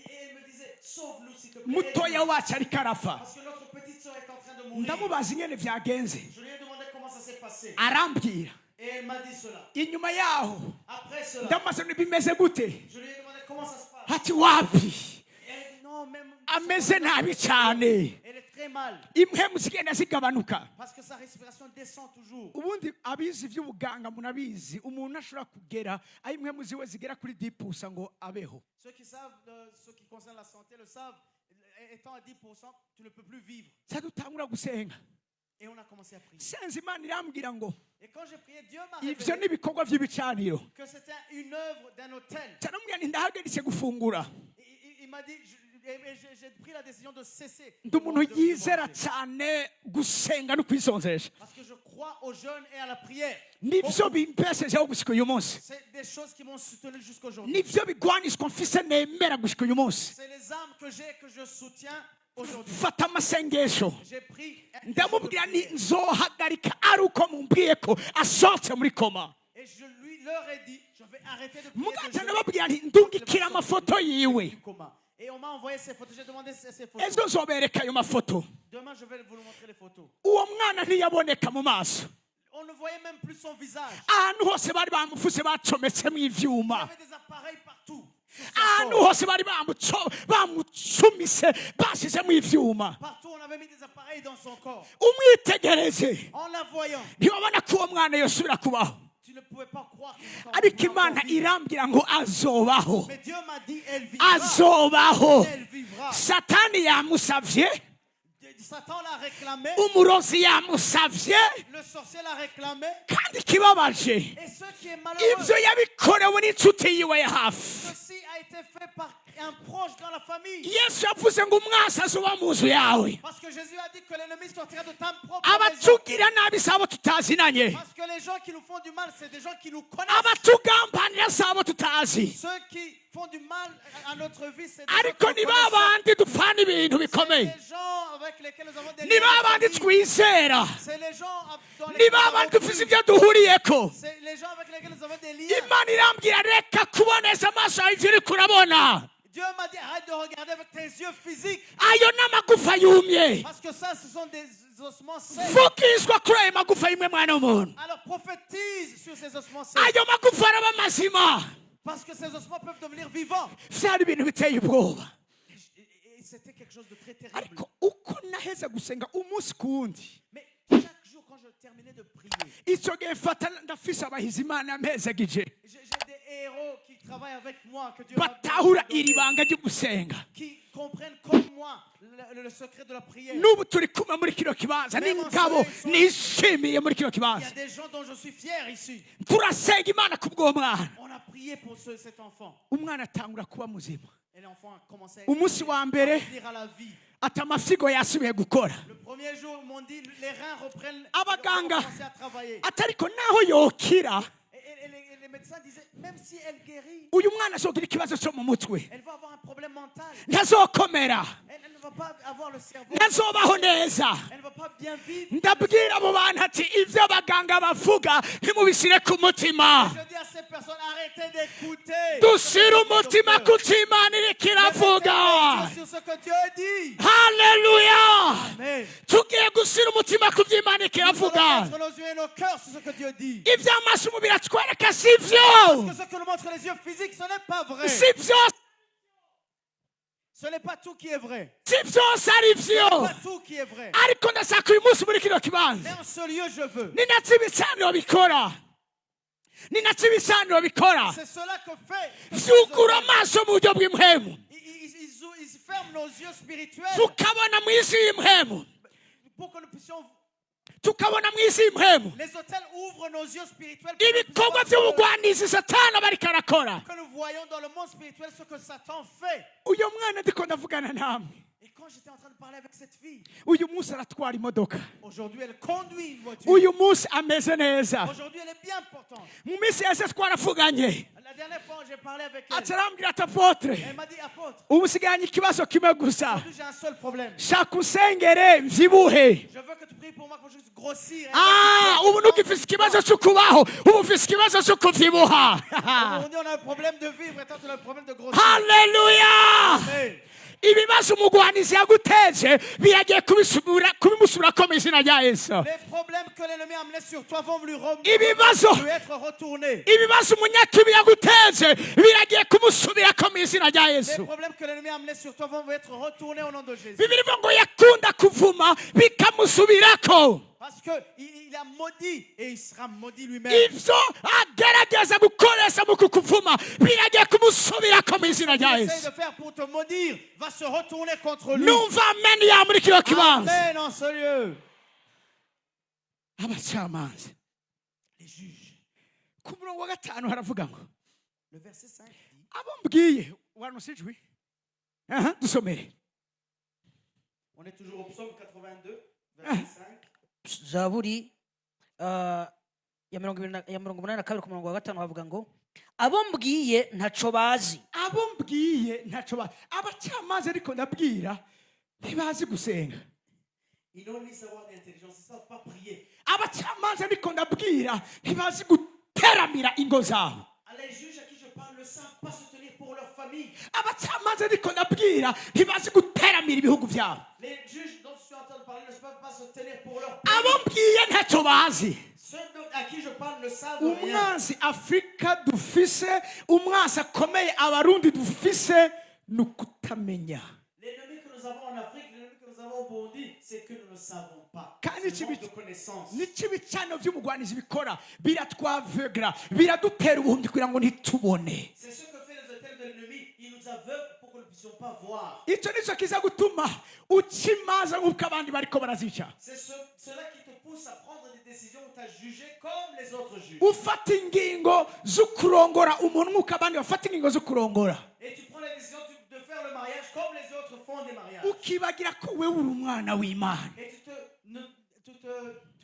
elle me disait, sauve-nous s'il te plaît. mutoya wacu ariko arapfa Parce que notre petite soeur est en train de mourir. ndamubaza ingene byagenze Je lui ai demandé comment ça s'est passé. arambwira Et elle m'a dit cela. inyuma yaho Après cela, ndamaze bimeze gute je lui ai demandé comment ça se passe. ati wapi Et elle a dit non, même. ameze nabi cyane Elle est très mal. impwemu zigenda zigabanuka Parce que sa respiration descend toujours. ubundi abizi iby'ubuganga munabizi umuntu ashobora kugera aho impwemu ziwe zigera kuri 10% ngo abeho Ceux qui savent, ceux qui concernent la santé le savent. Étant à 10%, tu ne peux plus vivre. sa dutangura gusenga Et on a commencé à prier. senze imana irambwira ngo Et quand j'ai prié, Dieu m'a ivyo révélé ni ibikorwa by'ibicaniro que c'était une œuvre d'un hôtel. caramubwira nti ndahagaritse gufungura Il m'a dit, j'ai pris la décision de cesser. ndi umuntu de yizera manger. cyane gusenga no kwisonzesha Parce que je crois au jeûne et à la prière. nivyo bimpeshejeho gushika uyu munsi C'est des choses qui m'ont soutenu jusqu'aujourd'hui. nivyo bigwanishwa mfise nemera gushika uyu munsi C'est les âmes que j'ai que je soutiens aujourd'hui. fata amasengesho J'ai pris ndamubwira nti nzohagarika ari uko mumbwiye ko asohotse muri koma et je leur ai dit, je vais arrêter de prier mugaca de jeûne. ndababwira nti ndungikira amafoto yiwe Du coma. Et on m'a envoyé ces photos. J'ai demandé ces photos. ejo nzobereka ayo mafoto Demain, je vais vous montrer les photos. uwo mwana ntiyaboneka mu maso On ne voyait même plus son visage. ahantu hose bari bamufuse bacometsemo Il y ivyuma avait des appareils partout. ahantu hose bari bamucumise bashyizemo ivyuma Partout, on avait mis des appareils dans son corps. umwitegereze En la voyant, ntiwabona ko uwo mwana yosubira kubaho tu ne pouvais pas croire que cet enfant ariko pouvait imana encore vivre. irambwira ngo azobaho Mais Dieu m'a dit, elle vivra. azobaho Elle vivra. satani yamusavye Satan l'a réclamé. umurozi yamusavye Le sorcier l'a réclamé. kandi ikibabaje Et ce qui est malheureux, ivyo yabikorewe n'inshuti yiwe ya hafi ceci a été fait par un proche dans la famille. yesu yavuze ngo umwasi azoba mu nzu yawe Parce que Jésus a dit que l'ennemi sortira de ta propre maison. abatugira nabi sabo tutazinanye Parce que les gens qui nous font du mal, c'est des gens qui nous connaissent. abatugambanira sabo tutazi Ceux qui font du mal à notre vie, c'est des gens ariko qu'on ni connaît. babandi dupfana ibintu C'est bikomeye les gens avec lesquels nous avons des ni liens de babandi famille. twizera C'est les gens dans ni lesquels nous babandi avons dufise cru. ibyo duhuriyeko C'est les gens avec lesquels nous avons des liens. imana irambwira reka kuboneza amaso yawe ivyo uriko urabona Dieu m'a dit, arrête de regarder avec tes yeux physiques. ayo n'amagufa yumye Parce que ça, ce sont des ossements secs. vugishwa kuri ayo magufa y'imwe mwana w'umuntu Alors prophétise sur ces ossements secs. ayo magufa araba mazima Parce que ces ossements peuvent devenir vivants. vyari ibintu biteye ubwoba Et c'était quelque chose de très terrible. ariko uko naheza gusenga umunsi ku wundi Mais chaque jour, quand je terminais de prier, icyo gihe mfata ndafise abahizi imana yampezagije j'ai des héros qui travaillent avec moi, que Dieu m'a batahura donné, iri banga ryo gusenga qui comprennent comme moi le secret de la prière. n'ubu turi kumwe muri kino kibanza n'ingabo nishimiye muri kino Il y kibanza a des gens dont je suis fier ici. turasenga imana ku bw'uwo mwana On a prié pour cet enfant. umwana atangura kuba muzima Et l'enfant a commencé umunsi wa à mbere revenir à la vie. ati amasigo yasubiye gukora Le premier jour, ils m'ont dit, les reins reprennent, Abaganga. ont commencé à travailler. ati ariko naho yokira Et les médecins disaient, même si elle guérit, uyu mwana azogira ikibazo cyo mu mutwe elle va avoir un problème mental. ntazokomera Elle ne va pas avoir le cerveau. ntazobaho neza Elle ne va pas bien vivre. ndabwira abo bantu ati ibyo abaganga bavuga ntimubishyire ku mutima Je dis à ces personnes, arrêtez d'écouter. dushyire umutima ku cyo imana iriko iravuga Sur ce que Dieu dit. haleluya Amen. tugiye gushyira umutima ku byo imana iriko Nous allons iravuga mettre Entre nos yeux et nos cœurs, c'est ce que Dieu dit. iby'amaso umubiri atwereka si Parce byo que ce que nous montrent les yeux physiques, ce n'est pas vrai. si byose Ce n'est pas tout qui est vrai. si byose ari Ce n'est byo pas tout qui est vrai. ariko ndashaka uyu munsi muri kino kibanza Mais en ce lieu, je veux. ni nacyo ibicaniro bikora ni nacyo ibicaniro bikora C'est cela que fait. byugura amaso mu buryo bw'impwemu Ils ferment nos yeux spirituels tukabona mu isi y'impwemu pour que nous puissions. tukabona mu isi y'impwemu Les hôtels ouvrent nos yeux spirituels pour que nous ibikorwa puissions voir by'ubugwanizi satani aba ariko arakora que nous voyons dans le monde spirituel ce que Satan fait. uyu mwana ndiko ndavugana namwe Et quand j'étais en train de parler avec cette fille, uyu munsi aratwara imodoka aujourd'hui elle conduit une voiture. uyu munsi ameze neza Aujourd'hui elle est bien portante. mu minsi yose twaravuganye La dernière fois j'ai parlé avec elle. atarambwira ati apotre Elle m'a dit apôtre, ubu usigaranye ikibazo kimwe gusa aujourd'hui j'ai un seul problème. shaka usengere mvyibuhe Je veux que tu pries pour moi pour que je puisse grossir. ubu ntugifise ikibazo cyo kubaho ubu ufise ikibazo cyo kuvyibuha Aujourd'hui on a un problème de vivre et toi tu as un problème de grossir. haleluya Amen. ibibazo umugwanizi yaguteje biragiye kubimusurako mu izina rya yesu Les problèmes que l'ennemi a amenés sur toi vont lui ibibazo être retournés. ibibazo umunyakibi yaguteje biragiye kumusubirako mu izina rya Les yesu problèmes que l'ennemi a amenés sur toi vont être retournés au nom de Jésus. bibiri ivuga ngo yakunda kuvuma bikamusubirako Parce qu'il a maudit et il sera maudit lui-même. ivyo agerageza gukoresha mu kukuvuma biragiye kumusubirako mu izina rya Ce qu'il essaie yesu de faire pour te maudire va se retourner contre lui. numva ameni ya muri kino kibanza Amen en ce lieu. abacamanza Les juges. ku murongo wa gatanu haravuga ngo Le verset 5 dit, abo mbwiye waronse ijwi dusomere on est toujours au psaume 82, verset 5. zaburi ya mirongo umunani na kabiri ku murongo wa gatanu havuga ngo abo mbwiye ntaco bazi abo mbwiye ntaco abacamanza ariko ndabwira ntibazi gusenga Ils n'ont ni savoir ni intelligence, ils ne savent pas prier. abacamanza ariko ndabwira ntibazi guteramira ingo zabo Les juges à qui je parle ne savent pas se tenir pour leur famille. abacamanza ariko ndabwira ntibazi guteramira ibihugu byabo Les juges dont je suis en train de parler ne savent pas se tenir pour leur pays. abo mbwiye ntacyo bazi Ceux à qui je parle ne savent rien. umwanzi afurika dufise umwanzi akomeye abarundi dufise ni ukutamenya L'ennemi que nous avons en Afrique, l'ennemi que nous avons au Burundi, c'est que nous ne savons pas. Kandi C'est manque de connaissances. nicyo ibicano by'umugwanizi bikora biratwavegera biradutera ubuhumyi kugira ngo ntitubone C'est ce que fait les hôtels de l'ennemi. Il nous aveugle pour que nous ne puissions pas voir. icyo nicyo kiza gutuma uca imanza nk'uko abandi bariko barazica C'est cela qui te pousse à prendre des décisions où tu as jugé comme les autres juges. ufata ingingo zo kurongora umuntu nk'uko abandi bafata ingingo zo kurongora Et tu prends la décision de faire le mariage comme les autres font des mariages. ukibagira ko wewe uri umwana w'imana Et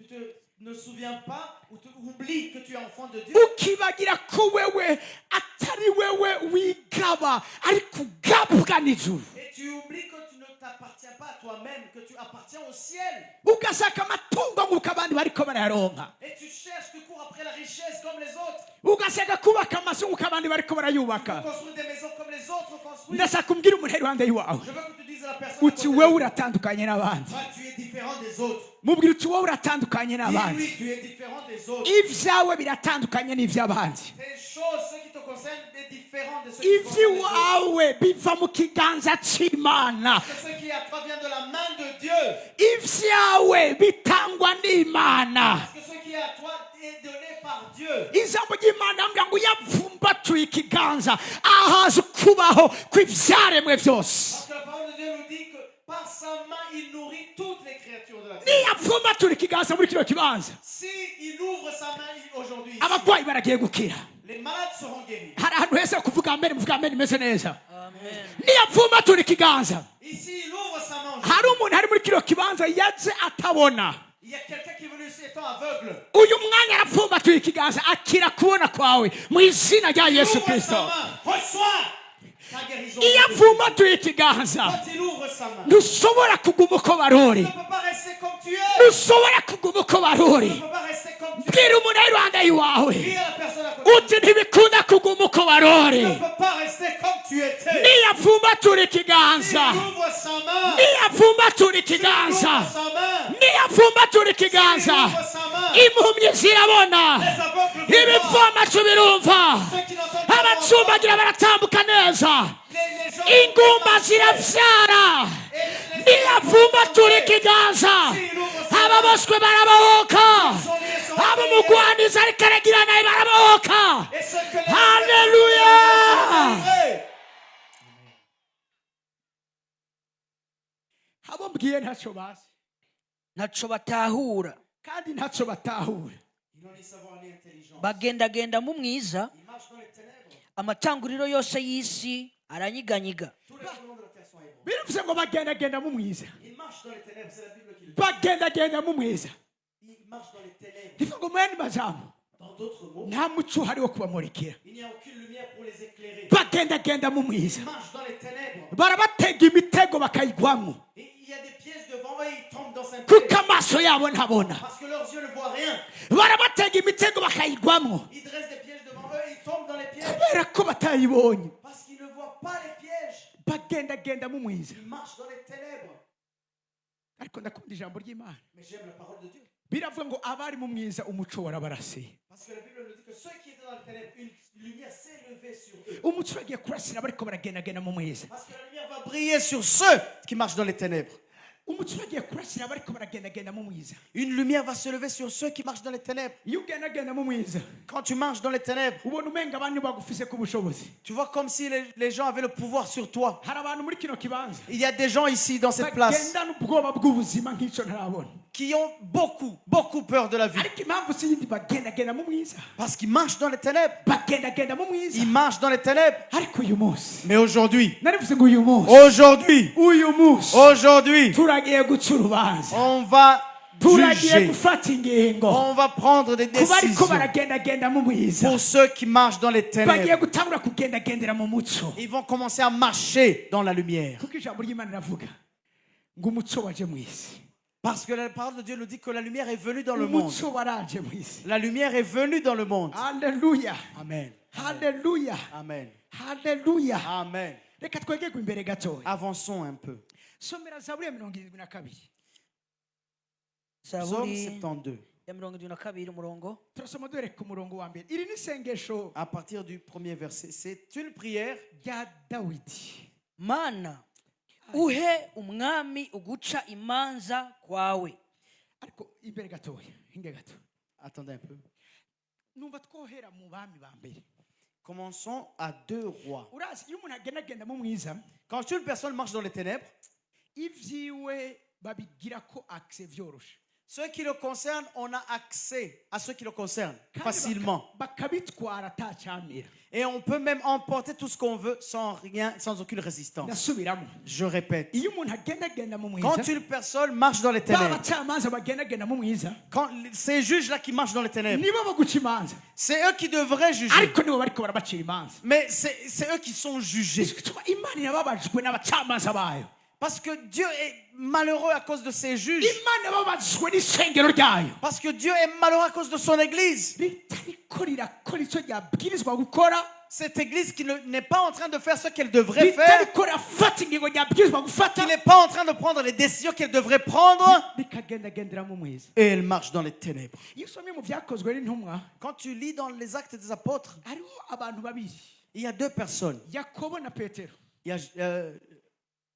tu ne souviens pas ou tu oublies que tu es enfant de Dieu. ukibagira ko wewe atari wewe wigaba ariko ugabwa n'ijuru Et tu oublies que tu ne t'appartiens pas à toi-même, que tu appartiens au ciel. ugashaka amatungo nk'uko abandi bariko barayaronka Et tu cherches, tu cours après la richesse comme les autres. ugashaka kubaka amazu nk'uko abandi bariko barayubaka Construire des maisons comme les autres construisent. ndashaka umbwira umuntu ari iruhande y'iwawe Je veux que tu dises à la personne, uti wewe uratandukanye n'abandi toi, tu es différent des autres. mubwira uti wowe uratandukanye n'abandi Dis-lui, tu es différent des autres. ibyawe biratandukanye n'iby'abandi Ces choses, ce qui te concerne, est différent de ce qui concerne les autres. iby'iwawe biva mu kiganza cy'imana Que ce qui est à toi vient de la main de Dieu. ibyawe bitangwa n'imana Parce que ce qui est à toi est donné par Dieu. ijambo ry'imana mbwira ngo yavumbatuye ikiganza ahaza ukubaho kw'ibyaremwe byose Parce que la parole de Dieu nous dit que par sa main, il nourrit toutes les créatures de la terre. niyavumbatura ikiganza muri kino kibanza Si il ouvre sa main aujourd'hui, ici, abarwayi baragiye gukira les malades seront guéris. hari ahantu heza ho kuvuga ameni muvuga ameni imeze neza niyavumbatura ikiganza Ici, il ouvre sa main. hari umuntu ari muri kino kibanza yaje atabona Il y a quelqu'un qui est venu ici étant aveugle. uyu mwanya aravumbatuye ikiganza akira kubona kwawe mu izina rya Il yesu ouvre sa kirisito main. Reçois ta guérison. iyo avumbatuye ikiganza Quand il ouvre sa main, ntushobora kuguma uko barori tu ne peux pas rester comme tu es. ntushobora kuguma uko Tu barori ne peux pas rester comme tu es. bwira umuntu ari iruhande y'iwawe Dis à la personne à côté. uti ntibikunda kuguma uko barori Tu ne peux pas rester comme tu étais. niyavumbatura ikiganza Il ouvre sa main. niyavumbatura Il ikiganza ouvre sa main. niyavumbatura Il ikiganza ouvre sa main. impumyi zirabona Les aveugles voient. ibipfamacu birumva Ceux qui n'entendent pas abacumbagira baratambuka neza les gens ingumba ziravyara niyavumbatura ikiganza ababoswe barabohoka abamugwaniza ariko aragira naye barabohoka. et ceux que les Haleluya. abo mbwiye ntacyo bazi ntaco batahura kandi ntacyo batahura. ils n'ont ni savoir ni intelligence. bagendagenda mu mwiza Ils marchent dans les ténèbres. amatanguriro yose y'isi aranyiganyiga. Tous les fondements de la terre sont ébranlés. biravuze ngo bagendagenda mu mwiza Ils marchent dans les ténèbres, c'est la Bible qui le dit. bagendagenda mu mwiza Ils marchent dans les ténèbres. bivuga ngo mu yandi majambo Dans d'autres mots, nta muco uhari wo kubamurikira. il n'y a aucune lumière pour les éclairer. bagendagenda mu mwiza Ils marchent dans les ténèbres. barabatega imitego bakayigwamo Et il y a des pièges devant eux et ils tombent dans un kuko piège. amaso yabo ntabona. Parce que leurs yeux ne voient rien. barabatega imitego bakayigwamo Ils dressent des pièges devant eux et ils tombent dans les pièges. kubera ko batayibonye. Parce qu'ils ne voient pas les pièges. bagendagenda mu mwiza. Ils marchent dans les ténèbres. ariko ndakunda ijambo ry'Imana Mais j'aime la parole de Dieu. biravuga ngo abari mu mwiza umuco warabarasiye. Parce que la Bible nous dit que ceux qui étaient dans les ténèbres, une lumière s'est levée sur eux. umuco uragiye kurasira bariko baragendagenda mu mwiza. Parce que la lumière va briller sur ceux qui marchent dans les ténèbres. umuco uragiye kurasira bariko baragendagenda mu mwiza. Une lumière va se lever sur ceux qui marchent dans les ténèbres. iyo ugendagenda mu mwiza Quand tu marches dans les ténèbres, ubona umenga abantu bagufise ku bushobozi. tu vois comme si les gens avaient le pouvoir sur toi. hari abantu muri kino kibanza Il y a des gens ici dans cette place bagendana ubwoba bw'ubuzima nk'icyo ntarabona. qui ont beaucoup peur de la vie. ariko impamvu si yindi bagendagenda mu mwiza Parce qu'ils marchent dans les ténèbres. bagendagenda mu mwiza. Ils marchent dans les ténèbres. ariko uyu munsi Mais aujourd'hui, narivuze ngo uyu munsi aujourd'hui, turagiye guca urubanza. on va turagiye juger. gufata ingingo On va prendre des ku bariko décisions baragendagenda mu mwiza. pour ceux qui marchent dans les bagiye ténèbres. gutangura kugendagendera mu muco Ils vont commencer à marcher dans la lumière. kuko ijambo ry'Imana riravuga ngo umuco waje mu isi. Parce que la parole de Dieu nous dit que la lumière est venue dans le monde. umuco waraje mu isi. La lumière est venue dans le monde. haleluya Amen. haleluya Amen. haleluya. Amen. reka twegegwe imbere gatoya. Avançons un peu. somera zaburi ya 72 Psaume zaburi 72. ya 72 umurongo turasoma duhereye ku murongo wa mbere. iri ni isengesho À partir du premier verset, c'est une prière. rya dawidi. mana uhe umwami uguca imanza kwawe. ariko imbere gatoya hinge gato Attendez un peu. numva twohera mu bami ba mbere. Commençons à 2 rois. urazi iyo umuntu agendagenda mu mwiza Quand une personne marche dans les ténèbres, ivyiwe babigira ko akse vyoroshe ce qui le concerne, on a accès à ce qui le concerne Kandi facilement. bakabitwara atacyamira. Et on peut même emporter tout ce qu'on veut sans rien, sans aucune résistance. ndasubiramo Je répète. iyo umuntu agendagenda mu Quand mwiza une personne marche dans les ténèbres, babacamanza bagendagenda mu mwiza quand ces juges-là qui marchent dans les ténèbres, nibo baguca imanza c'est eux qui devraient juger. ariko nibo bariko barabacira imanza. Mais c'est eux qui sont jugés. Bituma imana irababajwe n'abacamanza bayo. Parce que Dieu est malheureux à cause de ses juges. imana irababajwe n'isengero ryayo Parce que Dieu est malheureux à cause de son église. ritariko rirakora icyo ryabwirizwa gukora. Cette église qui n'est pas en train de faire ce qu'elle devrait faire, ritariko rirafata ingingo ryabwirizwa qui gufata. n'est pas en train de prendre les décisions qu'elle devrait prendre, rikagendagendera mu mwiza. et elle marche dans les ténèbres. iyo usomye mu byakozwe n'intumwa Quand tu lis dans les Actes des Apôtres, hariho abantu babiri il y a 2 personnes. yakobo na petero. Il y a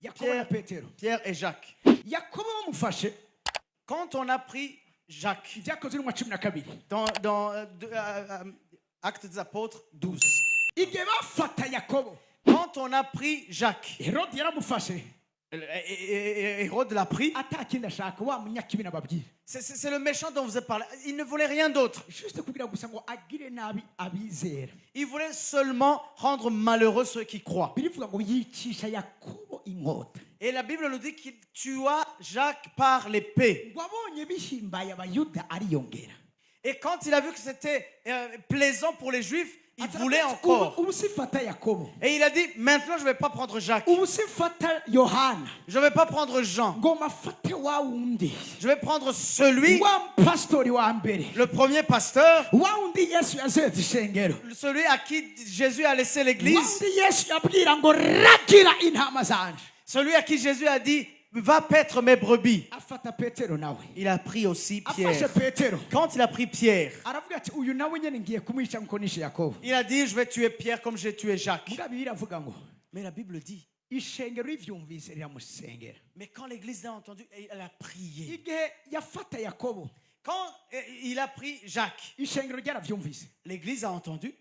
yakobo na petero. Pierre et Jacques. yakobo bamufashe Quand on a pris Jacques, ibyakozwe n'umwa 12 dans Actes des Apôtres 12, igihe bafata yakobo quand on a pris Jacques, herode yaramufashe Hérode l'a pris. atakindi ashaka wa munyakibi nababwira. C'est le méchant dont vous avez parlé. Il ne voulait rien d'autre. juste kugira gusa ngo agire nabi abizera. Il voulait seulement rendre malheureux ceux qui croient. birivuga ngo yicisha yakobo inkota. Et la Bible nous dit qu'il tua Jacques par l'épée. ngo abonye bihimbaye abayuda ariyongera. Et quand il a vu que c'était plaisant pour les Juifs, il voulait encore. ubu sifata yakobo Et il a dit, maintenant je ne vais pas prendre Jacques. ubu sifata yohana Je ne vais pas prendre Jean. ngo mafate wa wundi Je vais prendre celui, wa pastori wa mbere le premier pasteur, wa wundi yesu yazetse ishengero celui à qui Jésus a laissé wa l'église, wundi yesu yabwira ngo ragira intama zanje celui à qui Jésus a dit, va paître mes brebis. afata petero nawe il a pris aussi afashe Pierre. petero Quand il a pris Pierre, aravuga ati uyu nawe nyene ngiye kumwica nkuko nishe yakobo il a dit, je vais tuer Pierre comme j'ai tué Jacques. muga bibiliya iravuga ngo Mais la Bible dit, ishengero rivyumvise riramusengera mais quand l'Église l'a entendu, elle a prié. igihe yafata yakobo Quand il a pris Jacques, ishengero ryaravyumvise l'Église a entendu,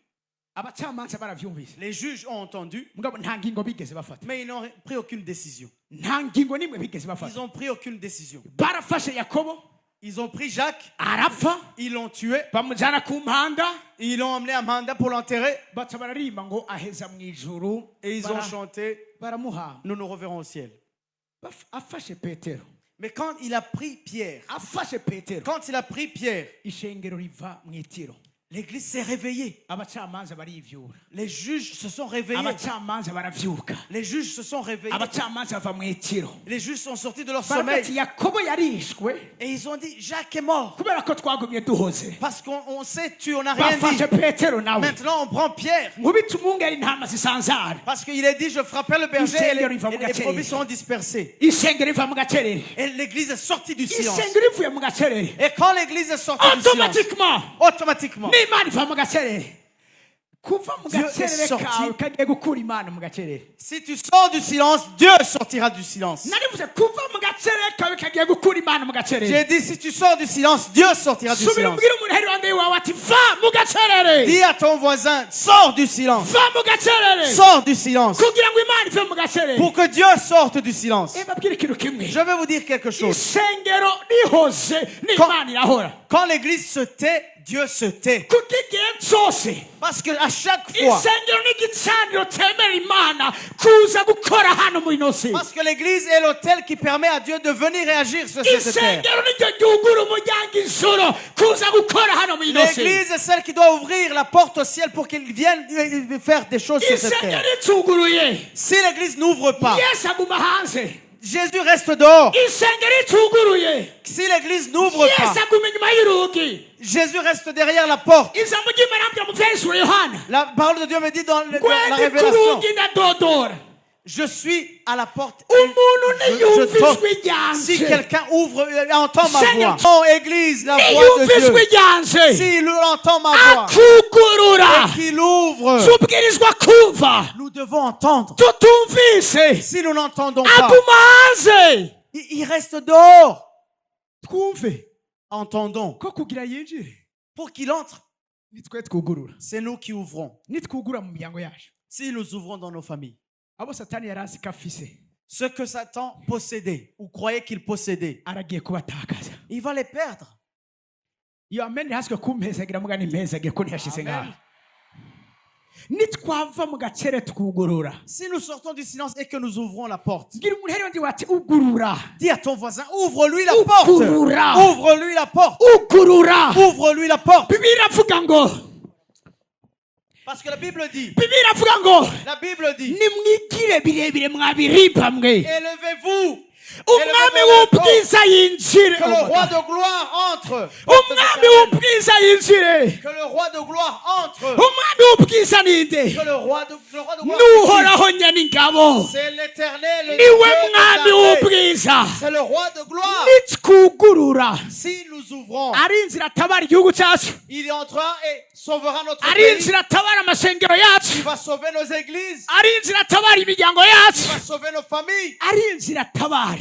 abacamanza baravyumvise les juges ont entendu, mugabo nta ngingo bigeze bafata mais ils n'ont pris aucune décision. nta ngingo nimwe bigeze Ils bafata n'ont pris aucune décision. barafashe yakobo Ils ont pris Jacques, arapfa ils l'ont tué, bamujana ku mpanda ils l'ont emmené à Manda pour l'enterrer, baca bararimba ngo aheza mu ijuru et ils ont chanté, baramuhamba nous nous reverrons au ciel. afashe petero Mais quand il a pris Pierre, afashe petero quand il a pris Pierre, ishengero riva mu itiro l'Église s'est réveillée. abacamanza barivyura Les juges se sont réveillés. abacamanza baravyuka Les juges se sont réveillés. abacamanza bava mu itiro Les juges sont sortis de leur baravuga ati sommeil. yakobo yarishwe Et ils ont dit, Jacques est mort. kubera ko twagumye duhoze Parce qu'on s'est tué, on n'a rien dit. bafashe petero nawe Maintenant, on prend Pierre. nkubita umwungeri intama zisanzara Parce qu'il est dit, je frapperai le berger et les brebis seront dispersées. ishengero riva mu gacerere Et l'Église est sortie du silence. ishengero rivuye mu gacerere Et quand l'Église est sortie du silence, automatiquement, n'imana iva mu gacerere kuva mu Dieu gacerere est sorti. kawe kagiye gukura imana mu gacerere si tu sors du silence, Dieu sortira du silence. narivuze kuva mu gacerere kawe kagiye gukura imana mu gacerere J'ai dit, si tu sors du silence, Dieu sortira du subira silence. ubwire umuntu heri wanjye wawe ati va mu gacerere Dis à ton voisin, sors du silence. va mu gacerere Sors du silence. kugira ngo imana ive mu gacerere Pour que Dieu sorte du silence. babwire ikintu kimwe Je vais vous dire quelque chose. isengero rihoze n'imana irahora Quand l'Église se tait, Dieu se tait. kuko igihe cyose Parce que à chaque fois, isengero n'igicaniro temera imana kuza gukora hano mu inosi parce que l'Église est l'autel qui permet à Dieu de venir réagir sur cette terre. isengero niryo ryugura umuryango ijoro kuza gukora hano mu inosi L'Église est celle qui doit ouvrir la porte au ciel pour qu'il vienne faire des choses sur cette isengero terre. rituguruye Si l'Église n'ouvre pas, yesu aguma hanze Jésus reste dehors. isengero rituguruye Si l'Église n'ouvre pas, yesu aguma inyuma y'urugi Jésus reste derrière la porte. ijambo ry'imana rambwira mu vyahishura yohana La parole de Dieu me dit dans la ngwende ku révélation, rugi ndadodora je suis à la porte. umuntu Je niyumva toque. ijwi Si ryanje quelqu'un ouvre, entend ma Seigneur, voix. Oh, Église, la voix niyumva de ijwi Dieu. ryanje S'il entend ma voix, akugurura qu'il ouvre, tubwirizwa kumva nous devons entendre. tutumvise Si nous n'entendons pas, aguma hanze il reste dehors. twumve Entendons. ko kugira yinjire Pour qu'il entre, nitwe twugurura c'est nous qui ouvrons. nitwugura mu miryango yacu Si nous ouvrons dans nos familles, abo satani yari azi ko afise ce que Satan possédait ou croyait qu'il possédait, aragiye kubatakaza il va les perdre. iyo ameni haswe kumpezagira muga nimpezage ko ntiyashize ngaha nitwava mu gacere twugurura Si nous sortons du silence et que nous ouvrons la porte, ngira umuntu heri wandi wati ugurura dis à ton voisin, ouvre-lui la porte. Ugurura. Ouvre-lui la porte. ugurura Ouvre-lui la porte. bibiliya iravuga ngo Parce que la Bible dit, bibiliya iravuga ngo la Bible dit, nimwigire birebire mwabirimba mwe élevez-vous. umwami w'ubwiza yinjire Que le roi de gloire entre. umwami w'ubwiza yinjire Que le roi de gloire entre. umwami w'ubwiza ninde Que le roi de gloire n'uhoraho nyaningabo c'est l'éternel. le niwe Dieu des mwami armées. w'ubwiza C'est le roi de gloire. nitwugurura Si nous ouvrons, ari inzira atabara igihugu cyacu il entrera et sauvera notre ari pays. inzira atabara amashengero yacu Il va sauver nos églises. ari inzira atabara imiryango Il yacu va sauver nos familles. ari inzira atabara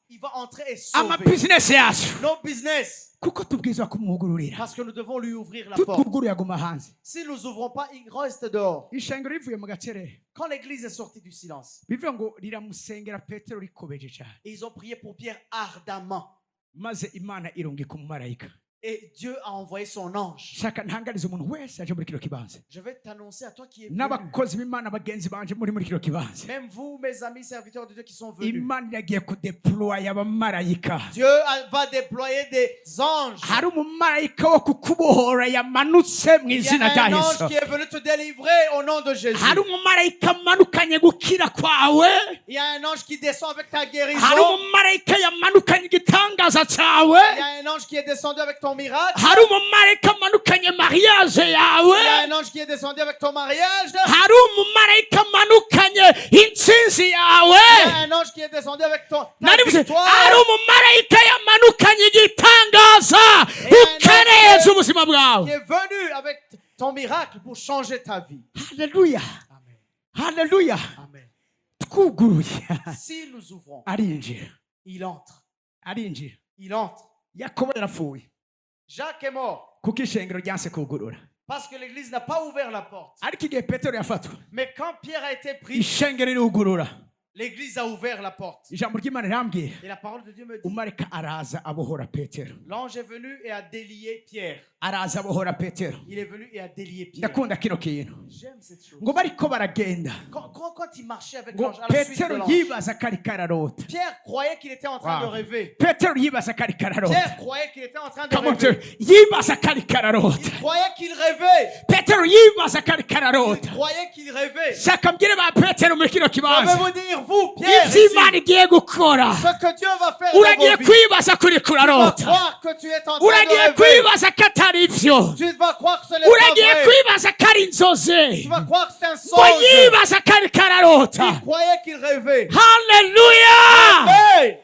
Il va entrer et sauver amabizinesi yacu nos business. kuko tubwirizwa kumwugururira Parce que nous devons lui ouvrir la porte. tutwuguruye aguma hanze Si nous n'ouvrons pas, il reste dehors. ishengero rivuye mu gacerere Quand l'église est sortie du silence, bivuga ngo riramusengera petero rikobeje cyane et ils ont prié pour Pierre ardemment. maze imana irungika umumarayika Et Dieu a envoyé son ange. shaka ntangariza umuntu wese aje muri kino kibanza Je vais t'annoncer à toi qui es venu. n'abakozi b'imana bagenzi banje muri kino kibanza Même vous, mes amis serviteurs de Dieu qui sont venus. imana iragiye kudeploya abamarayika Dieu va déployer des anges. hari umumarayika wo kukubohora yamanutse mu Il y izina a rya un yesu ange qui est venu te délivrer au nom de Jésus. hari umumarayika amanukanye gukira kwawe Il y a un ange qui descend avec ta hari guérison. umumarayika yamanukanye igitangaza cyawe Il y a un ange qui est descendu avec ton miracle. hari umumarayika amanukanye mariage Il y yawe a un ange qui est descendu avec ton mariage. hari umumarayika amanukanye intsinzi yawe Il y a un ange qui est descendu avec ta naribuze victoire. hari umumarayika yagarukanye igitangaza ukeneza ubuzima bwawe. qui est venu avec ton miracle pour changer ta vie. Haleluya, Amen. haleluya. Amen. Twuguruye Si nous ouvrons, arinjira, il entre. arinjira. Il entre. Yakobo yarapfuye Jacques est mort kuko ishengero ryanse kugurura, parce que l'église n'a pas ouvert la porte. ariko igihe petero yafatwa Mais quand Pierre a été pris, ishengero rirugurura. l'église a ouvert la porte. Ijambo ry'Imana rirambwira Et la parole de Dieu me dit, umarika araza abohora petero, l'ange est venu et a délié Pierre. araza abohora petero. Il est venu et a délié Pierre. Ndakunda kino kintu J'aime cette chose. ngo bariko baragenda Quand il marchait avec ngo l'ange, à la suite de petero l'ange, yibaza ko ariko ararota. Pierre croyait qu'il était en train de Wow. rêver. petero yibaza ko ariko ararota. Pierre croyait qu'il était en train de Come on, rêver. church. Yibaza ko ariko ararota. Il croyait qu'il rêvait. petero yibaza ko ariko Il ararota. croyait qu'il rêvait. shaka mbwire ba petero muri kino Je vais kibanza vous dire, vous, Pierre, ivyo ici, imana igiye gukora ce que Dieu va faire dans uragiye vos vies. kwibaza ko uriko Tu vas urarota, croire que tu es en train de uragiye rêver. kwibaza ko atari ivyo, Tu vas croire que ce n'est pas uragiye vrai. kwibaza ko ari inzozi, Tu vas croire que c'est un ngo songe. yibaza ko ariko ararota. Il croyait qu'il rêvait. haleluya, Mais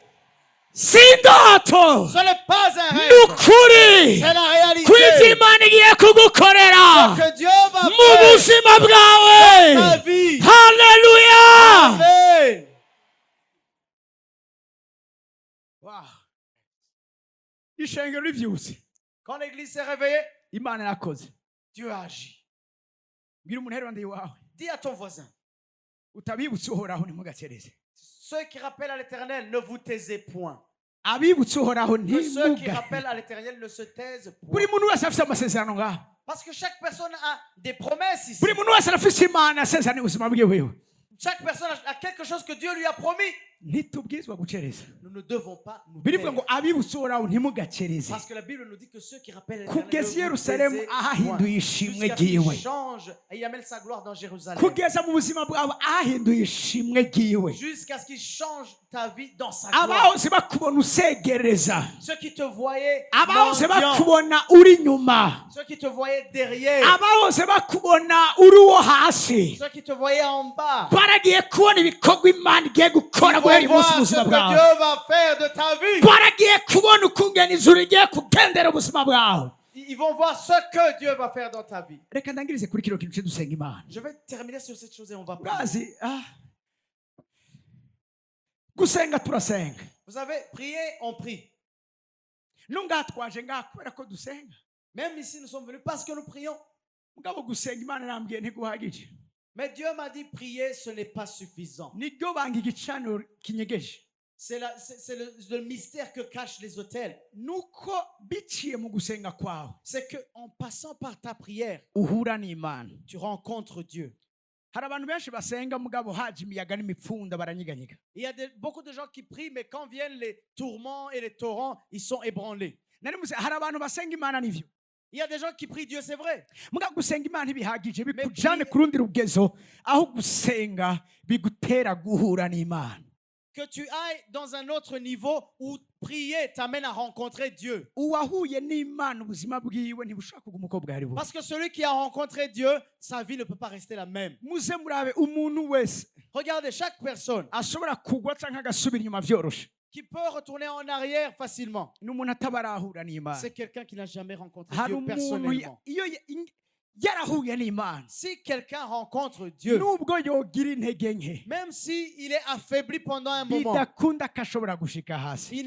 si indoto, ce n'est pas un ni rêve. ukuri C'est la réalité. kw'ivyo imana igiye kugukorera Que Dieu va mu faire buzima ta bwawe. vie. haleluya. Amen. Wow. ishengero rivyutse, Quand l'église s'est réveillée, imana yakoze. Dieu a agi. bwira umuntu iruhande iwawe Dis à ton voisin, utabibutse uhoraho ntimugakereze, ceux qui rappellent à l'éternel, ne vous taisez point. abibutse uhoraho Que ceux qui ntimuga. rappellent à l'éternel ne se taisent point. buri muntu wese afite amasezerano ngaho, Parce que chaque personne a des promesses ici. buri muntu wese arafise imana asezerano ubuzima bwiwe. Chaque personne a quelque chose que Dieu lui a promis. ntitubwirizwa gucereza. Nous ne devons pas nous birivuga taire. ngo abibutse uhoraho ntimugakereze, Parce que la Bible nous dit que ceux qui rappellent l'éternel kugeza i ne vous yerusalemu taisez ahahinduye point. ishimwe Jusqu'à ce qu'il ryiwe, change et il amène sa gloire dans Jérusalem. kugeza mu buzima bwawe ahahinduye ishimwe ryiwe. Jusqu'à ce qu'il change ta vie dans sa gloire. abahoze bakubona usegereza, Ceux qui te voyaient abahoze mendiant, bakubona uri inyuma, ceux qui te voyaient derrière, abahoze bakubona uri uwo hasi, ceux qui te voyaient en bas, baragiye kubona ibikorwa imana igiye gukora ils guhera vont uyu munsi voir mu ce buzima que bwawe. Dieu va faire de ta vie. baragiye kubona ukungena ijuru rigiye kugendera ubuzima bwawe. Ils vont voir ce que Dieu va faire dans ta vie. reka ndangirize kuri kino kintu cyo dusenga imana. Je vais terminer sur cette chose et on va prier. urazi gusenga turasenga, Vous savez, prier, on prie. nungaha twaje ngaha kubera ko dusenga, Même ici, nous sommes venus parce que nous prions. mugabo gusenga imana nambwiye ntiguhagije. Mais Dieu m'a dit, prier, ce n'est pas suffisant. niryo banga igicaniro kinyegeje, C'est le mystère que cachent les autels. nuko biciye mu gusenga kwawe C'est qu'en passant par ta prière, uhura n'imana. tu rencontres Dieu. hari abantu benshi basenga mugabo haje imiyaga n'imipfunda baranyeganyega. Il y a beaucoup de gens qui prient, mais quand viennent les tourments et les torrents, ils sont ébranlés. hari abantu basenga imana n'ivyo, Il y a des gens qui prient Dieu, c'est vrai. mugabo gusenga imana ntibihagije, Mais bikujane prier- ku rundi rugezo aho gusenga bigutera guhura n'imana. Que tu ailles dans un autre niveau où prier t'amène à rencontrer Dieu. uwahuye n'imana ubuzima bwiwe ntibushobora kuguma uko bwari buri. Parce que celui qui a rencontré Dieu, sa vie ne peut pas rester la même. muze murabe umuntu wese Regardez, chaque personne ashobora kugwa canke agasubira inyuma vyoroshe qui peut retourner en arrière facilement, n'umuntu atabarahura n'imana. c'est quelqu'un qui n'a jamais rencontré hari Dieu umuntu personnellement. iyo yarahuye n'imana, Si quelqu'un rencontre Dieu, nubwo yogira intege nke, même s'il est affaibli pendant un moment, bidakunda ko ashobora gushika hasi. il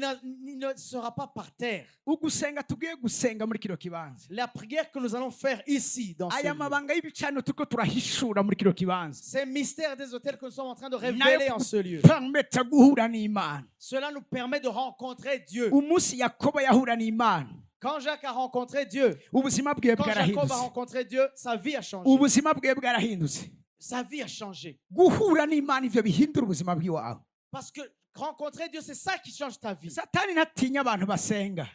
ne sera pas par terre. ugusenga tugiye gusenga muri kino kibanza, La prière que nous allons faire ici, dans ce aya lieu, mabanga y'ibicaniro turiko turahishura muri kino kibanza, ces mystères des hôtels que nous sommes en train de nayo révéler en ce lieu, permeta guhura n'imana. cela nous permet de rencontrer Dieu. umunsi yakobo yahura n'imana, Quand Jacques a rencontré Dieu, ubuzima bwiwe quand Jacob a bwarahindutse, rencontré Dieu, sa vie a changé. ubuzima bwiwe bwarahindutse. Sa vie a changé. guhura n'imana ivyo bihindura ubuzima bw'iwawe. Parce que rencontrer Dieu, c'est ça qui change ta vie. satani ntatinya abantu basenga,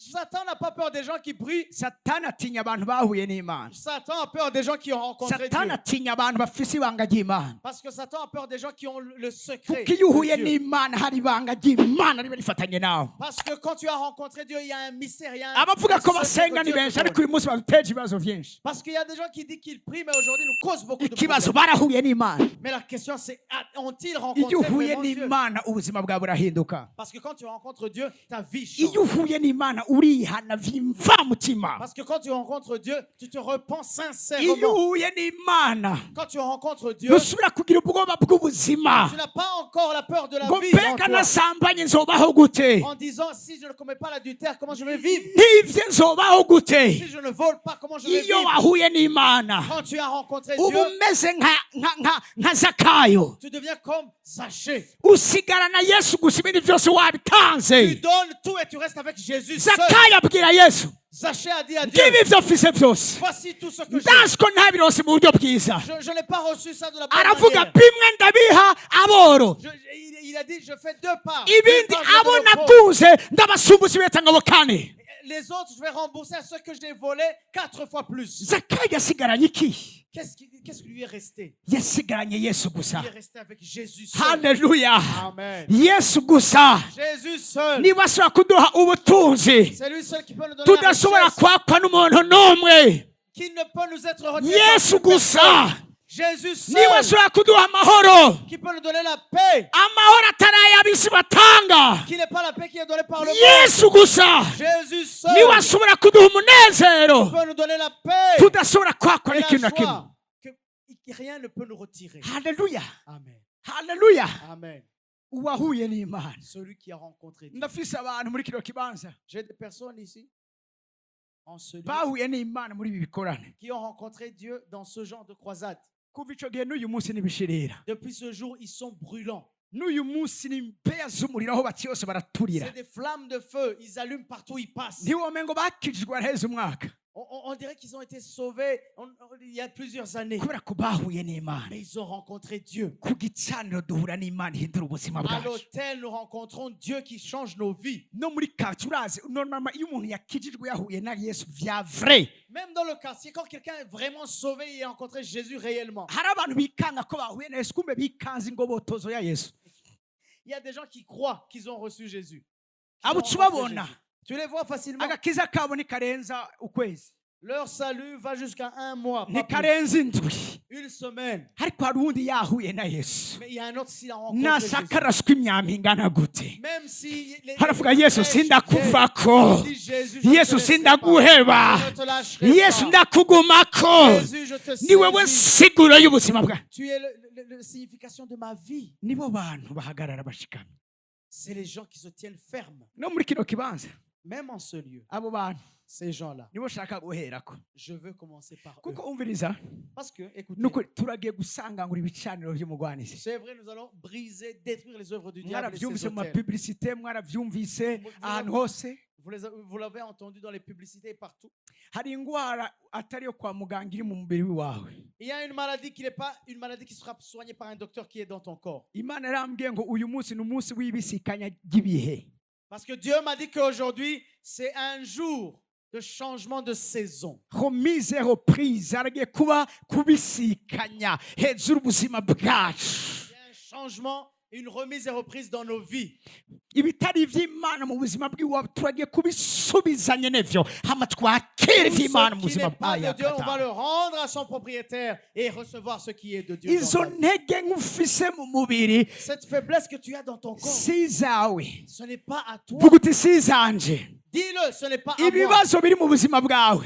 Satan n'a pas peur des gens qui prient. satani atinya abantu bahuye n'imana, Satan a peur des gens qui ont rencontré satani Dieu. atinya abantu bafise ibanga ry'imana. Parce que Satan a peur des gens qui ont le secret kuko iyo uhuye de Dieu. n'imana hari ibanga ry'imana riba rifatanye nawe. Parce que quand tu as rencontré Dieu, il y a un mystère, il y a un abavuga ko secret basenga que ni Dieu te benshi donne. ariko uyu munsi bateje ibibazo byinshi. Parce qu'il y a des gens qui disent qu'ils prient, mais aujourd'hui nous causent beaucoup de ikibazo problèmes. barahuye n'imana. Mais la question c'est, ont-ils iyo rencontré uhuye vraiment Dieu? n'imana ubuzima bwawe burahinduka. Parce que quand tu rencontres Dieu, ta vie change. iyo uhuye n'imana urihana vyimvamutima. Parce que quand tu rencontres Dieu, tu te repens iyo sincèrement. uhuye n'imana Quand tu rencontres Dieu, ntusubira kugira ubwoba bw'ubuzima tu n'as pas encore la peur de la ngo vie en mbega toi. nasambanye nzobaho gute, En disant, si je ne commets pas l'adultère, comment je vais vivre? ntivye nzobaho gute. Si je ne vole pas, comment je vais iyo vivre? wahuye n'imana Quand tu as rencontré uba Dieu, umeze nka zakayo, tu deviens comme Zachée. usigarana yesu gusa ibindi byose Tu wabitanze. donnes tout et tu restes avec Jésus seul. zakayo abwira yesu Zachée a dit à Dieu, ngibi ibyo mfise byose voici tout ce que j'ai. ndazi ko ntabirose mu buryo bwiza. Je n'ai pas reçu ça de la bonne aravuga manière. bimwe ndabiha aboro, Il a dit, je fais deux parts. ibindi Deux parts, je abo donne aux pauvres. naguze ndabasumbuza ibetangabo kane. Les autres, je vais rembourser à ceux que je l'ai volés 4 fois plus. zakayo yasigaranye iki? Qu'est-ce qui lui est resté? yasigaranye yesu gusa. Il est resté avec Jésus seul. haleluya, Amen. yesu gusa Jésus seul. niba ashobora kuduha ubutunzi C'est lui seul qui peut nous donner la tudashobora richesse, kwakwa n'umuntu n'umwe. qui ne peut nous être retiré. yesu gusa Jésus niba seul ashobora kuduha amahoro, qui peut nous donner la paix, amahoro atari ay'abisi batanga. qui n'est pas la paix qui est donnée par le monde. yesu gusa Jésus seul niba ashobora kuduha umunezero peut nous donner la paix tudashobora kwakwa et la n'ikintu na kimwe. joie que rien ne peut nous retirer. haleluya, Amen. haleluya. Amen. uwahuye n'imana. Celui qui a rencontré Dieu. ndafise abantu muri kino kibanza J'ai des personnes ici en ce lieu bahuye n'imana muri ibi bikorane. qui ont rencontré Dieu dans ce genre de croisade. kuva ico gihe n'uyu munsi ntibishirira. Depuis ce jour, ils sont brûlants. n'uyu munsi ni impeya z'umuriro aho bati yose baraturira. C'est des flammes de feu. Ils allument partout où ils passent. ntiwome ngo bakijijwe baraheze umwaka On dirait qu'ils ont été sauvés il y a plusieurs années. kubera ko bahuye n'imana. Mais ils ont rencontré Dieu. ku gicaniro duhura n'imana ihindura ubuzima À bwacu. l'autel, nous rencontrons Dieu qui change nos vies. no muri kacyi urazi normalement iyo umuntu yakijijwe yahuye na yesu vya vrai, Même dans le quartier, quand quelqu'un est vraiment sauvé et a rencontré Jésus réellement, hari abantu bikanga ko bahuye na yesu kumbe bikanze ingobotozo ya yesu. il y a des gens qui croient qu'ils ont reçu Jésus. abo Qu'ils ont rencontré tubabona Jésus. Tu les vois facilement. agakiza kabo nikarenza ukwezi, Leur salut va jusqu'à 1 mois, pas plus. nikarenza indwi, Une semaine. ariko hari uwundi yahuye na yesu Mais il y a un autre s'il a rencontré nasaka Jésus. araswa imyambi ingana gute, Même si haravuga yesu Jésus, sindakuvako, Jésus, je ne te yesu laisserai sindaguheba, pas. Je ne te lâcherai yesu pas. ndakugumako. Jésus, je te ni wewe saisis. siguro y'ubuzima bwawe. Tu es la signification de ma vie. nibo bantu bahagarara bashikamye. C'est les gens qui se tiennent fermes. no muri kino kibanza Même en ce lieu, abo bantu ces gens-là, nibo shaka guherako. je veux commencer par eux. kuko umviriza, Parce que, écoutez, nuko turagiye gusangangura ibicaniro by'umugwanizi. c'est vrai, nous allons briser, détruire les œuvres du diable et ses mwaravyumvise mu autels. mapublicité, mwaravyumvise ahantu hose. Vous l'avez entendu dans les publicités partout. hari ingwara atari yo kwa muganga iri mu mubiri wawe. Il y a une maladie qui n'est pas une maladie qui sera soignée par un docteur qui est dans ton corps. imana yarambwiye ngo uyu munsi ni umunsi w'ibisikanya ry'ibihe. Parce que Dieu m'a dit qu'aujourd'hui, c'est un jour de changement de saison. remise reprise aragiye kuba kubisikanya hejuru ubuzima bwacu. Il y a un changement, une remise et reprise dans nos vies. ibitari iby'imana mu buzima bw'iwabo turagiye kubisubizanya n'ivyo hama twakira Tout iby'imana ce mu qui buzima n'est pas de Dieu, on va bwacu. le rendre à son propriétaire et recevoir ce qui est de Dieu. dans izo ta vie. ntege nk'ufise mu mubiri Cette faiblesse que tu as dans ton corps, si izawe, ce n'est pas à toi. vuga uti si izanje. Dis-le, ce n'est pas à moi. ibibazo biri mu buzima bwawe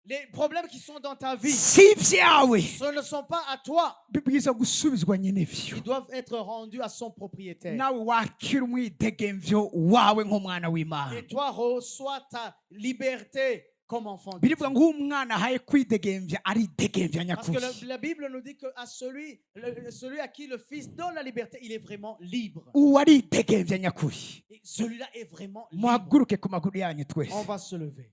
Les problèmes qui sont dans ta vie, si ibyawe, ce ne sont pas à toi. bibwiza gusubizwa nyenevyo. Ils doivent être rendus à son propriétaire. nawe wakira umwidegemvyo wawe nk'umwana w'imana. Et toi, reçois ta liberté comme enfant de birivuga Dieu. ngo umwana ahaye kwidegemvya aridegemvya Parce que nyakuri. la Bible nous dit que à celui à qui le Fils donne la liberté, il est vraiment libre. uwo aridegemvya nyakuri. Et celui-là est vraiment libre. muhaguruke ku maguru yanyu twese. On va se lever.